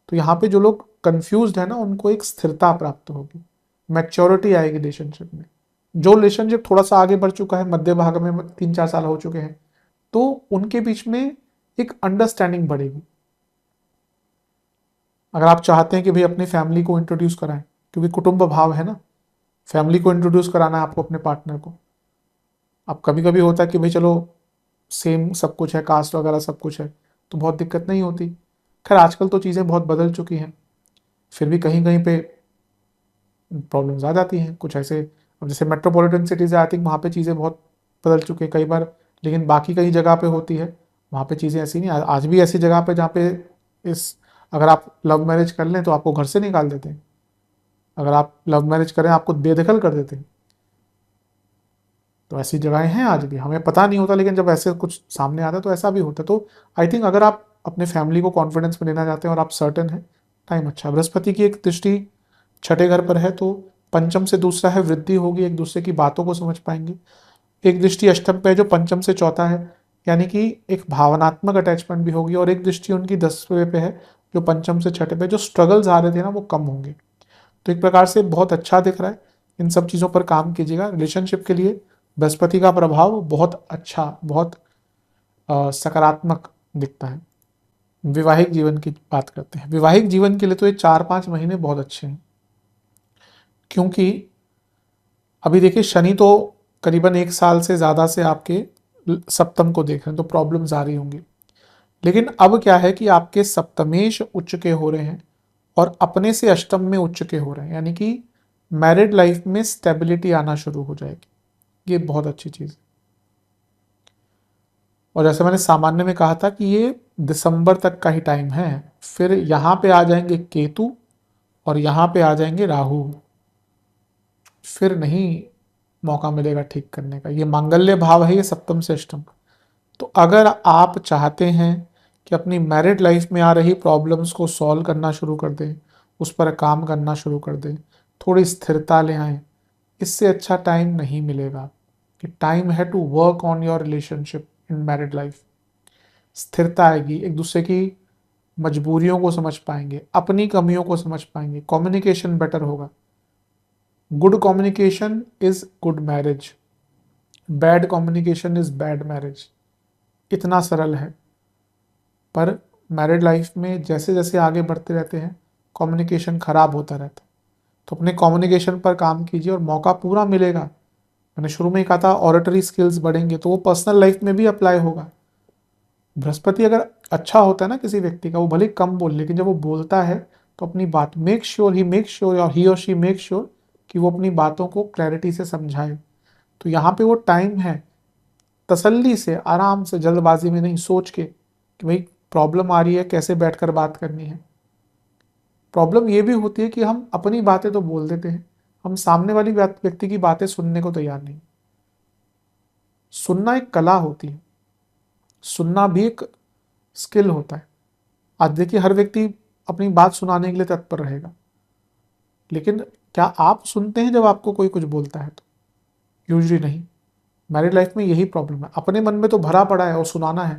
तो यहाँ पे जो लोग कंफ्यूज्ड है ना, उनको एक स्थिरता प्राप्त होगी, मैच्योरिटी आएगी रिलेशनशिप में। जो रिलेशनशिप थोड़ा सा आगे बढ़ चुका है, मध्य भाग में 3-4 साल हो चुके हैं, तो उनके बीच में एक अंडरस्टैंडिंग बढ़ेगी। अगर आप चाहते हैं कि भाई अपनी फैमिली को इंट्रोड्यूस कराएं, क्योंकि कुटुंब भाव है ना, फैमिली को इंट्रोड्यूस कराना है आपको अपने पार्टनर को। अब कभी कभी होता है कि भाई चलो सेम सब कुछ है, कास्ट वगैरह सब कुछ है, तो बहुत दिक्कत नहीं होती। खैर आजकल तो चीज़ें बहुत बदल चुकी हैं, फिर भी कहीं कहीं पे प्रॉब्लम्स आ जाती हैं कुछ ऐसे। अब जैसे मेट्रोपॉलिटन सिटीज़ है, आई थिंक वहाँ पे चीज़ें बहुत बदल चुकी हैं कई बार, लेकिन बाकी कई जगह पे होती है, वहाँ पे चीज़ें ऐसी नहीं। आज भी ऐसी जगह पे जहाँ पे इस, अगर आप लव मैरिज कर लें तो आपको घर से निकाल देते हैं, अगर आप लव मैरिज करें आपको बेदखल कर देते हैं। तो ऐसी जगहें हैं आज भी, हमें पता नहीं होता, लेकिन जब ऐसे कुछ सामने आता है तो ऐसा भी होता है। तो आई थिंक अगर आप अपने फैमिली को कॉन्फिडेंस में लेना चाहते हैं और आप सर्टन हैं, टाइम अच्छा है। बृहस्पति की एक दृष्टि छठे घर पर है, तो पंचम से दूसरा है, वृद्धि होगी, एक दूसरे की बातों को समझ पाएंगे। एक दृष्टि अष्टम पे है जो पंचम से चौथा है, यानी कि एक भावनात्मक अटैचमेंट भी होगी। और एक दृष्टि उनकी 10वें पे है जो पंचम से छठे पे, जो स्ट्रगल्स आ रहे थे ना वो कम होंगे। तो एक प्रकार से बहुत अच्छा दिख रहा है। इन सब चीज़ों पर काम कीजिएगा। रिलेशनशिप के लिए बृहस्पति का प्रभाव बहुत अच्छा, बहुत सकारात्मक दिखता है। वैवाहिक जीवन की बात करते हैं, वैवाहिक जीवन के लिए तो ये 4-5 महीने बहुत अच्छे हैं, क्योंकि अभी देखिए शनि तो करीबन 1 साल से ज़्यादा से आपके सप्तम को देख रहे हैं, तो प्रॉब्लम्स आ रही होंगी। लेकिन अब क्या है कि आपके सप्तमेश उच्च के हो रहे हैं और अपने से अष्टम में उच्च के हो रहे हैं, यानी कि मैरिड लाइफ में स्टेबिलिटी आना शुरू हो जाएगी। ये बहुत अच्छी चीज़ है। और जैसे मैंने सामान्य में कहा था कि ये दिसंबर तक का ही टाइम है, फिर यहाँ पे आ जाएंगे केतु और यहाँ पे आ जाएंगे राहु, फिर नहीं मौका मिलेगा ठीक करने का। ये मांगल्य भाव है, ये सप्तम से अष्टम। तो अगर आप चाहते हैं कि अपनी मैरिड लाइफ में आ रही प्रॉब्लम्स को सॉल्व करना शुरू कर दें, उस पर काम करना शुरू कर दें, थोड़ी स्थिरता ले आएँ, इससे अच्छा टाइम नहीं मिलेगा। कि टाइम है to work on your relationship in married life. स्थिरता आएगी, एक दूसरे की मजबूरियों को समझ पाएंगे, अपनी कमियों को समझ पाएंगे, कम्युनिकेशन बेटर होगा। Good communication is good marriage, bad communication is bad marriage. इतना सरल है। पर मैरिड लाइफ में जैसे जैसे आगे बढ़ते रहते हैं कम्युनिकेशन खराब होता रहता है, तो अपने कम्युनिकेशन पर काम कीजिए और मौका पूरा मिलेगा। मैंने शुरू में ही कहा था ऑडिटरी स्किल्स बढ़ेंगे तो वो पर्सनल लाइफ में भी अप्लाई होगा। बृहस्पति अगर अच्छा होता है ना किसी व्यक्ति का, वो भले कम बोले, लेकिन जब वो बोलता है तो अपनी बात मेक श्योर और ही और शी मेक श्योर कि वो अपनी बातों को क्लैरिटी से समझाए। तो यहाँ पे वो टाइम है तसल्ली से, आराम से, जल्दबाजी में नहीं, सोच के कि भाई प्रॉब्लम आ रही है, कैसे बैठकर बात करनी है। प्रॉब्लम ये भी होती है कि हम अपनी बातें तो बोल देते हैं, हम सामने वाली व्यक्ति की बातें सुनने को तैयार नहीं। सुनना एक कला होती है, सुनना भी एक स्किल होता है। आज देखिए हर व्यक्ति अपनी बात सुनाने के लिए तत्पर रहेगा, लेकिन क्या आप सुनते हैं जब आपको कोई कुछ बोलता है? तो यूजली नहीं। मैरिड लाइफ में यही प्रॉब्लम है, अपने मन में तो भरा पड़ा है और सुनाना है।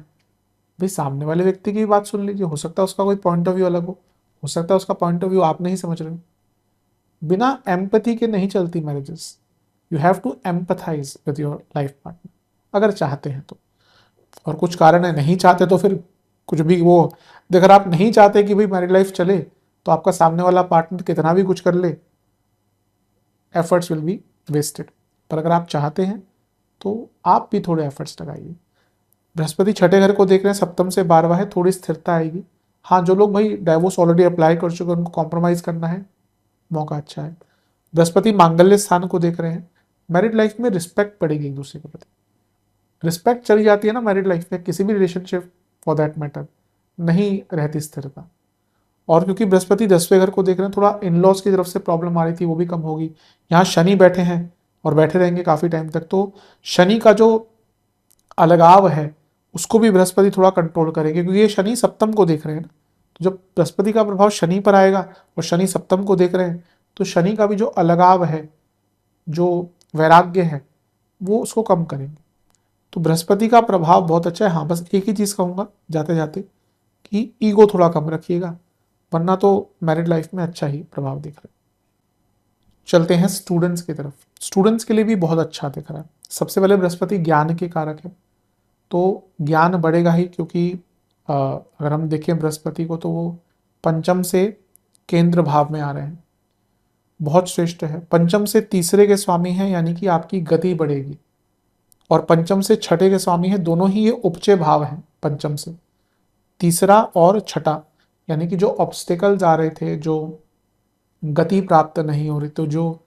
भाई सामने वाले व्यक्ति की भी बात सुन लीजिए, हो सकता है उसका कोई पॉइंट ऑफ व्यू अलग हो सकता है उसका पॉइंट ऑफ व्यू आप नहीं समझ रहे हो। बिना एम्पैथी के नहीं चलती marriages. You have to empathise with your life partner, अगर चाहते हैं तो। और कुछ कारण है नहीं चाहते तो फिर कुछ भी वो, अगर आप नहीं चाहते कि भाई मैरिड लाइफ चले तो आपका सामने वाला पार्टनर कितना भी कुछ कर ले, एफर्ट्स विल बी वेस्टेड। पर अगर आप चाहते हैं तो आप भी थोड़े एफर्ट्स लगाइए। बृहस्पति छठे घर को देख रहे हैं, सप्तम से 12वां है, थोड़ी स्थिरता आएगी। हाँ, जो लोग भाई डाइवोर्स ऑलरेडी अप्लाई कर चुके हैं उनको कॉम्प्रोमाइज़ करना है, मौका अच्छा है। बृहस्पति मांगल्य स्थान को देख रहे हैं, मैरिड लाइफ में रिस्पेक्ट पड़ेगी एक दूसरे के प्रति। रिस्पेक्ट चली जाती है ना मैरिड लाइफ में, किसी भी रिलेशनशिप फॉर दैट मैटर, नहीं रहती स्थिरता। और क्योंकि बृहस्पति 10वें घर को देख रहे हैं, थोड़ा इन लॉज की तरफ से प्रॉब्लम आ रही थी वो भी कम होगी। यहाँ शनि बैठे हैं और बैठे रहेंगे काफ़ी टाइम तक, तो शनि का जो अलगाव है उसको भी बृहस्पति थोड़ा कंट्रोल करेंगे, क्योंकि ये शनि सप्तम को देख रहे हैं ना। तो जब बृहस्पति का प्रभाव शनि पर आएगा और शनि सप्तम को देख रहे हैं, तो शनि का भी जो अलगाव है, जो वैराग्य है, वो उसको कम करेंगे। तो बृहस्पति का प्रभाव बहुत अच्छा है। हाँ, बस एक ही चीज़ कहूँगा जाते जाते कि ईगो थोड़ा कम रखिएगा, वरना तो मैरिड लाइफ में अच्छा ही प्रभाव दिख रहा है। चलते हैं स्टूडेंट्स की तरफ। स्टूडेंट्स के लिए भी बहुत अच्छा दिख रहा है। सबसे पहले बृहस्पति ज्ञान के कारक है, तो ज्ञान बढ़ेगा ही, क्योंकि अगर हम देखें बृहस्पति को तो वो पंचम से केंद्र भाव में आ रहे हैं, बहुत श्रेष्ठ है। पंचम से तीसरे के स्वामी हैं, यानी कि आपकी गति बढ़ेगी। और पंचम से छठे के स्वामी हैं, दोनों ही ये उपचय भाव हैं। पंचम से तीसरा और छठा, यानी कि जो ऑब्स्टिकल्स आ रहे थे, जो गति प्राप्त नहीं हो रही, तो जो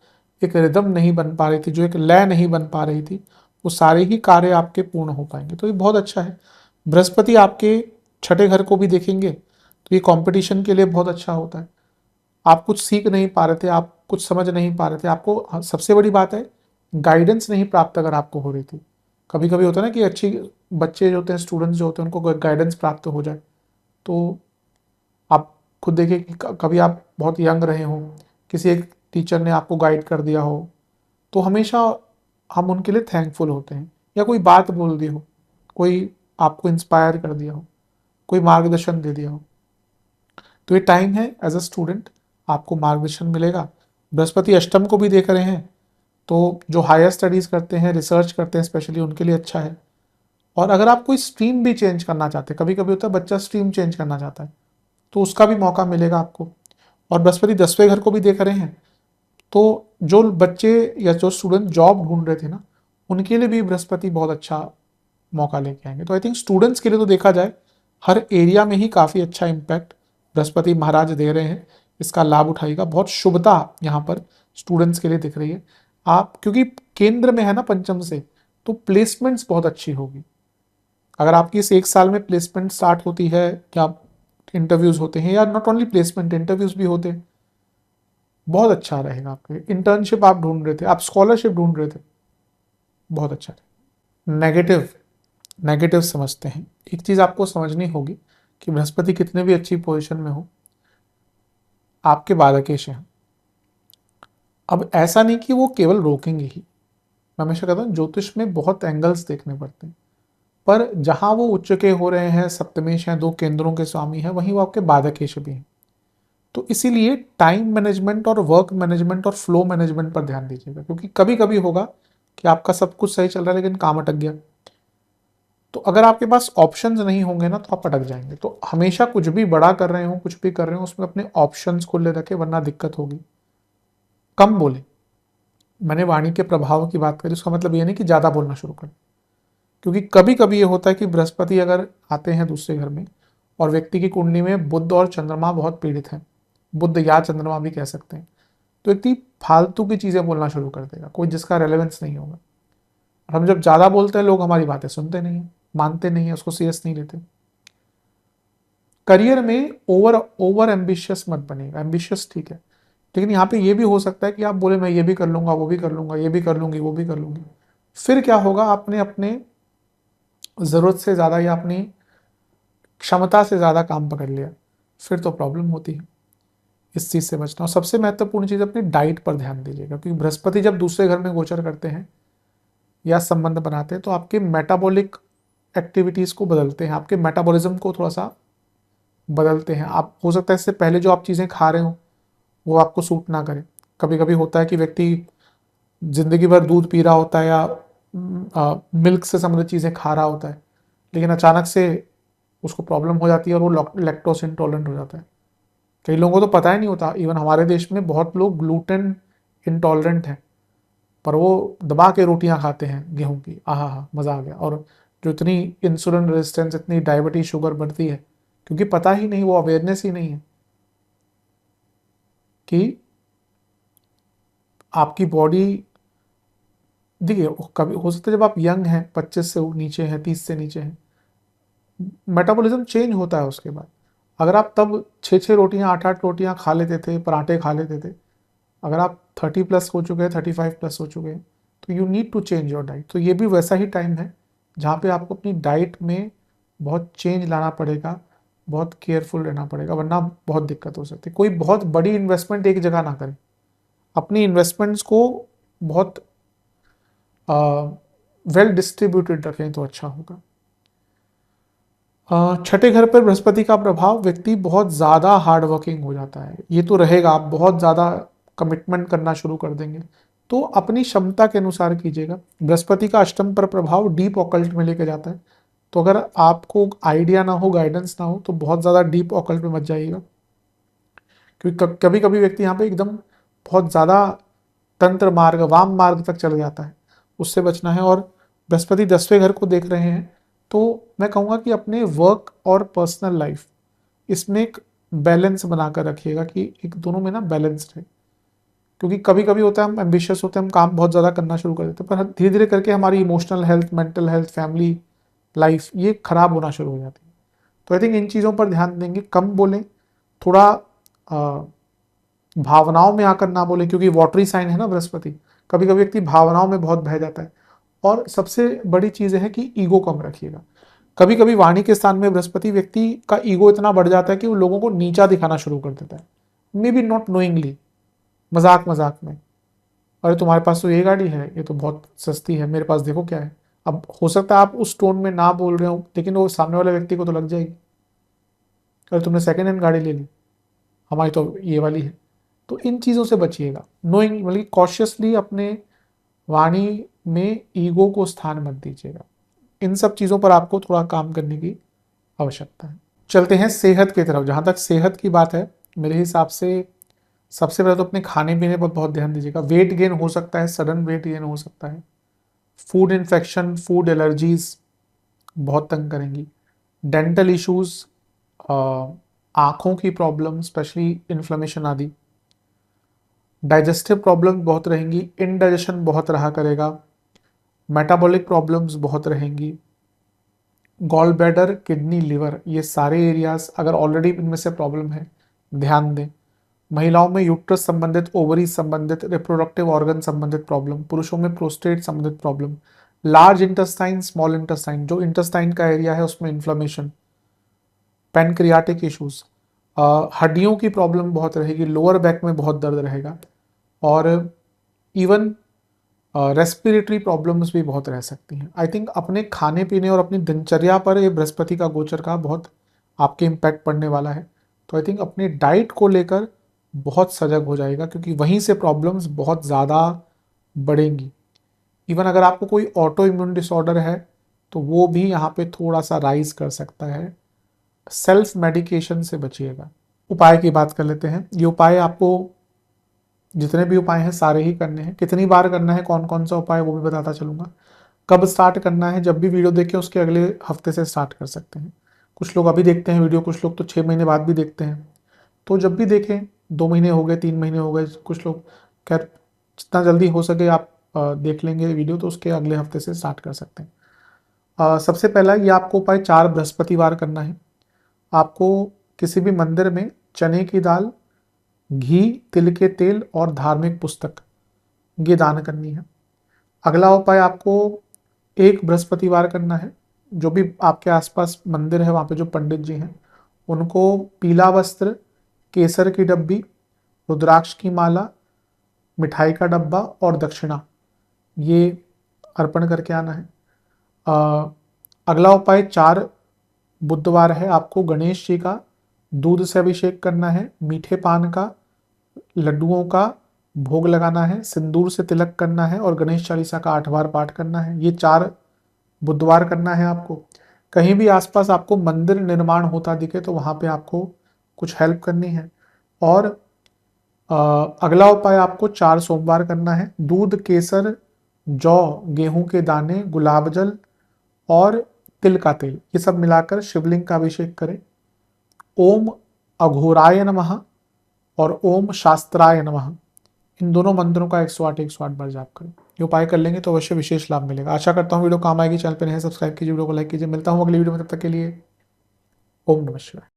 एक रिदम नहीं बन पा रही थी, जो एक लय नहीं बन पा रही थी, वो सारे ही कार्य आपके पूर्ण हो पाएंगे। तो ये बहुत अच्छा है। बृहस्पति आपके छठे घर को भी देखेंगे तो ये कंपटीशन के लिए बहुत अच्छा होता है। आप कुछ सीख नहीं पा रहे थे, आप कुछ समझ नहीं पा रहे थे, आपको सबसे बड़ी बात है गाइडेंस नहीं प्राप्त अगर आपको हो रही थी। कभी कभी होता है ना कि अच्छी बच्चे जो होते हैं, स्टूडेंट्स जो होते हैं, उनको गाइडेंस प्राप्त हो जाए, तो आप खुद देखिए कि कभी आप बहुत यंग रहे हो, किसी एक टीचर ने आपको गाइड कर दिया हो, तो हमेशा हम उनके लिए थैंकफुल होते हैं। या कोई बात बोल दी हो, कोई आपको इंस्पायर कर दिया हो, कोई मार्गदर्शन दे दिया हो, तो ये टाइम है एज अ स्टूडेंट आपको मार्गदर्शन मिलेगा। बृहस्पति अष्टम को भी देख रहे हैं, तो जो हायर स्टडीज़ करते हैं, रिसर्च करते हैं स्पेशली, उनके लिए अच्छा है। और अगर आप कोई स्ट्रीम भी चेंज करना चाहते हैं, कभी कभी होता है बच्चा स्ट्रीम चेंज करना चाहता है, तो उसका भी मौका मिलेगा आपको। और बृहस्पति 10वें घर को भी देख रहे हैं, तो जो बच्चे या जो स्टूडेंट जॉब ढूंढ रहे थे ना, उनके लिए भी बृहस्पति बहुत अच्छा मौका लेके आएंगे। तो आई थिंक स्टूडेंट्स के लिए तो देखा जाए हर एरिया में ही काफ़ी अच्छा इम्पैक्ट बृहस्पति महाराज दे रहे हैं। इसका लाभ उठाइएगा, बहुत शुभता यहाँ पर स्टूडेंट्स के लिए दिख रही है। आप क्योंकि केंद्र में है ना पंचम से, तो प्लेसमेंट्स बहुत अच्छी होगी। अगर आपकी इस एक साल में प्लेसमेंट स्टार्ट होती है, या इंटरव्यूज होते हैं, या नॉट ओनली प्लेसमेंट, इंटरव्यूज भी होते हैं, बहुत अच्छा रहेगा। आपके इंटर्नशिप आप ढूंढ रहे थे, आप स्कॉलरशिप ढूंढ रहे थे, बहुत अच्छा रहेगा। नेगेटिव, नेगेटिव समझते हैं। एक चीज़ आपको समझनी होगी कि बृहस्पति कितने भी अच्छी पोजीशन में हो, आपके बाधकेश हैं। अब ऐसा नहीं कि वो केवल रोकेंगे ही। मैं हमेशा कहता हूँ ज्योतिष में बहुत एंगल्स देखने पड़ते हैं, पर जहां वो उच्च के हो रहे हैं, सप्तमेश हैं, 2 केंद्रों के स्वामी हैं, वहीं वो आपके बाधकेश भी हैं। तो इसीलिए टाइम मैनेजमेंट और वर्क मैनेजमेंट और फ्लो मैनेजमेंट पर ध्यान दीजिएगा, क्योंकि कभी कभी होगा कि आपका सब कुछ सही चल रहा है लेकिन काम अटक गया। तो अगर आपके पास ऑप्शंस नहीं होंगे ना, तो आप अटक जाएंगे। तो हमेशा कुछ भी बड़ा कर रहे हो, कुछ भी कर रहे हो, उसमें अपने ऑप्शंस खुले रखे, वरना दिक्कत होगी। कम बोले, मैंने वाणी के प्रभाव की बात करी, उसका मतलब ये नहीं कि ज़्यादा बोलना शुरू कर। क्योंकि कभी कभी ये होता है कि बृहस्पति अगर आते हैं दूसरे घर में और व्यक्ति की कुंडली में बुध और चंद्रमा बहुत पीड़ित हैं, बुध या चंद्रमा भी कह सकते हैं, तो व्यक्ति फालतू की चीज़ें बोलना शुरू कर देगा, कोई जिसका रेलेवेंस नहीं होगा। और हम जब ज़्यादा बोलते हैं, लोग हमारी बातें सुनते नहीं हैं, मानते नहीं हैं, उसको सीरियस नहीं लेते। करियर में ओवर ओवर एम्बिशियस मत बनेगा। एम्बिशियस ठीक है, लेकिन यहाँ पे ये भी हो सकता है कि आप बोले मैं ये भी कर लूंगा, वो भी कर लूंगा, ये भी कर लूंगी, वो भी कर लूंगी। फिर क्या होगा, आपने अपने ज़रूरत से ज़्यादा या अपनी क्षमता से ज़्यादा काम पकड़ लिया, फिर तो प्रॉब्लम होती है। इस चीज़ से बचना। और सबसे महत्वपूर्ण चीज़, अपनी डाइट पर ध्यान दीजिएगा, क्योंकि बृहस्पति जब दूसरे घर में गोचर करते हैं या संबंध बनाते हैं, तो आपके मेटाबॉलिक एक्टिविटीज़ को बदलते हैं, आपके मेटाबॉलिज्म को थोड़ा सा बदलते हैं। आप हो सकता है इससे पहले जो आप चीज़ें खा रहे हो वो आपको सूट ना करे। कभी कभी होता है कि व्यक्ति ज़िंदगी भर दूध पी रहा होता है या मिल्क से संबंधित चीज़ें खा रहा होता है, लेकिन अचानक से उसको प्रॉब्लम हो जाती है और वो लैक्टोज इंटॉलरेंट हो जाता है। कई लोगों को तो पता ही नहीं होता। इवन हमारे देश में बहुत लोग ग्लूटेन इंटॉलरेंट हैं, पर वो दबा के रोटियां खाते हैं गेहूं की, आहा हा, मज़ा आ गया। और जो इतनी इंसुलिन रेजिस्टेंस, इतनी डायबिटीज, शुगर बढ़ती है, क्योंकि पता ही नहीं, वो अवेयरनेस ही नहीं है कि आपकी बॉडी, देखिए कभी हो सकता है जब आप यंग हैं, 25 से नीचे हैं, 30 से नीचे हैं, मेटाबॉलिज्म चेंज होता है उसके बाद। अगर आप तब 6-6 रोटियां, 8-8 रोटियां खा लेते थे, पराठे खा लेते थे, अगर आप 30+ हो चुके हैं, 35+ हो चुके हैं, तो you need to change your diet. तो ये भी वैसा ही टाइम है जहाँ पे आपको अपनी डाइट में बहुत चेंज लाना पड़ेगा, बहुत केयरफुल रहना पड़ेगा, वरना बहुत दिक्कत हो सकती है। कोई बहुत बड़ी इन्वेस्टमेंट एक जगह ना करें, अपनी इन्वेस्टमेंट्स को बहुत वेल डिस्ट्रीब्यूटेड रखें तो अच्छा होगा। छठे घर पर बृहस्पति का प्रभाव, व्यक्ति बहुत ज़्यादा हार्ड वर्किंग हो जाता है, ये तो रहेगा। आप बहुत ज़्यादा कमिटमेंट करना शुरू कर देंगे, तो अपनी क्षमता के अनुसार कीजिएगा। बृहस्पति का अष्टम पर प्रभाव डीप ऑकल्ट में लेके जाता है, तो अगर आपको आइडिया ना हो, गाइडेंस ना हो, तो बहुत ज़्यादा डीप ऑकल्ट में मत जाइएगा। क्योंकि कभी कभी व्यक्ति यहाँ पे एकदम बहुत ज़्यादा तंत्र मार्ग, वाम मार्ग तक चले जाता है, उससे बचना है। और बृहस्पति 10वें घर को देख रहे हैं, तो मैं कहूँगा कि अपने वर्क और पर्सनल लाइफ, इसमें एक बैलेंस बनाकर रखिएगा, कि एक दोनों में ना बैलेंस रहे। क्योंकि कभी कभी होता है हम एम्बिशियस होते हैं, हम काम बहुत ज़्यादा करना शुरू कर देते हैं, पर धीरे धीरे करके हमारी emotional health, mental health, family life ये खराब होना शुरू हो जाती है। तो आई थिंक इन चीज़ों पर ध्यान देंगे, कम बोलें, थोड़ा भावनाओं में आकर ना बोले, क्योंकि वाटरी साइन है ना बृहस्पति, कभी कभी व्यक्ति भावनाओं में बहुत बह जाता है। और सबसे बड़ी चीज़ है कि ईगो कम रखिएगा। कभी कभी वाणी के स्थान में बृहस्पति, व्यक्ति का ईगो इतना बढ़ जाता है कि वो लोगों को नीचा दिखाना शुरू कर देता है, मे बी नॉट नोइंगली, मजाक मजाक में। अरे तुम्हारे पास तो ये गाड़ी है, ये तो बहुत सस्ती है, मेरे पास देखो क्या है। अब हो सकता है आप उस टोन में ना बोल रहे हो, लेकिन वो सामने वाले व्यक्ति को तो लग जाएगी, अरे तुमने सेकेंड हैंड गाड़ी ले ली, हमारी तो ये वाली है। तो इन चीज़ों से बचिएगा, नोइंग मतलब कॉशियसली अपने वाणी में ईगो को स्थान मत दीजिएगा। इन सब चीज़ों पर आपको थोड़ा काम करने की आवश्यकता है। चलते हैं सेहत की तरफ। जहाँ तक सेहत की बात है, मेरे हिसाब से सबसे पहले तो अपने खाने पीने पर बहुत ध्यान दीजिएगा। वेट गेन हो सकता है, सडन वेट गेन हो सकता है। फूड इन्फेक्शन, फूड एलर्जीज बहुत तंग करेंगी। डेंटल इश्यूज, आँखों की प्रॉब्लम, स्पेशली इन्फ्लेमेशन आदि। डाइजेस्टिव प्रॉब्लम बहुत रहेंगी, इनडाइजेशन बहुत रहा करेगा। मेटाबॉलिक प्रॉब्लम्स बहुत रहेंगी। गॉल ब्लैडर, किडनी, लिवर, ये सारे एरियाज अगर ऑलरेडी इनमें से प्रॉब्लम है, ध्यान दें। महिलाओं में यूट्रस संबंधित, ओवरी संबंधित, रिप्रोडक्टिव ऑर्गन संबंधित प्रॉब्लम। पुरुषों में प्रोस्टेट संबंधित problem. Large intestine, small intestine, जो इंटेस्टाइन का एरिया है उसमें इन्फ्लेमेशन। पैनक्रियाटिक इश्यूज, हड्डियों की प्रॉब्लम बहुत रहेगी, लोअर बैक में बहुत दर्द रहेगा। और इवन रेस्पिरेटरी प्रॉब्लम्स भी बहुत रह सकती हैं। आई थिंक अपने खाने पीने और अपनी दिनचर्या पर ये बृहस्पति का गोचर का बहुत आपके इम्पैक्ट पड़ने वाला है। तो आई थिंक अपने डाइट को लेकर बहुत सजग हो जाएगा, क्योंकि वहीं से प्रॉब्लम्स बहुत ज़्यादा बढ़ेंगी। इवन अगर आपको कोई ऑटो इम्यून डिसऑर्डर है तो वो भी यहाँ पे थोड़ा सा राइज कर सकता है। सेल्फ मेडिकेशन से बचिएगा। उपाय की बात कर लेते हैं। ये उपाय आपको, जितने भी उपाय हैं सारे ही करने हैं। कितनी बार करना है, कौन कौन सा उपाय, वो भी बताता चलूँगा। कब स्टार्ट करना है, जब भी वीडियो देखें उसके अगले हफ्ते से स्टार्ट कर सकते हैं। कुछ लोग अभी देखते हैं वीडियो, कुछ लोग तो 6 महीने बाद भी देखते हैं। तो जब भी देखें, 2 महीने हो गए, 3 महीने हो गए, कुछ लोग, खैर जितना जल्दी हो सके आप देख लेंगे वीडियो, तो उसके अगले हफ्ते से स्टार्ट कर सकते हैं। सबसे पहला ये आपको उपाय 4 बृहस्पतिवार करना है। आपको किसी भी मंदिर में चने की दाल, घी, तिल के तेल और धार्मिक पुस्तक ये दान करनी है। अगला उपाय आपको 1 बृहस्पतिवार करना है। जो भी आपके आसपास मंदिर है, वहाँ पे जो पंडित जी हैं, उनको पीला वस्त्र, केसर की डब्बी, रुद्राक्ष की माला, मिठाई का डब्बा और दक्षिणा ये अर्पण करके आना है। अगला उपाय 4 बुधवार है। आपको गणेश जी का दूध से अभिषेक करना है, मीठे पान का, लड्डुओं का भोग लगाना है, सिंदूर से तिलक करना है और गणेश चालीसा का 8 बार पाठ करना है। ये 4 बुधवार करना है आपको। कहीं भी आसपास आपको मंदिर निर्माण होता दिखे तो वहाँ पे आपको कुछ हेल्प करनी है। और अगला उपाय आपको 4 सोमवार करना है। दूध, केसर, जौ, गेहूं के दाने, गुलाब जल और तिल का तेल, ये सब मिलाकर शिवलिंग का अभिषेक करें। ओम अघोराय नमः और ओम शास्त्राय नमः, इन दोनों मंत्रों का 108 बार जाप करें। ये उपाय कर लेंगे तो अवश्य विशेष लाभ मिलेगा। आशा करता हूँ वीडियो काम आएगी। चैनल पर नए सब्सक्राइब कीजिए, वीडियो को लाइक कीजिए। मिलता हूँ अगली वीडियो में, तब तक के लिए ओम नमः शिवाय।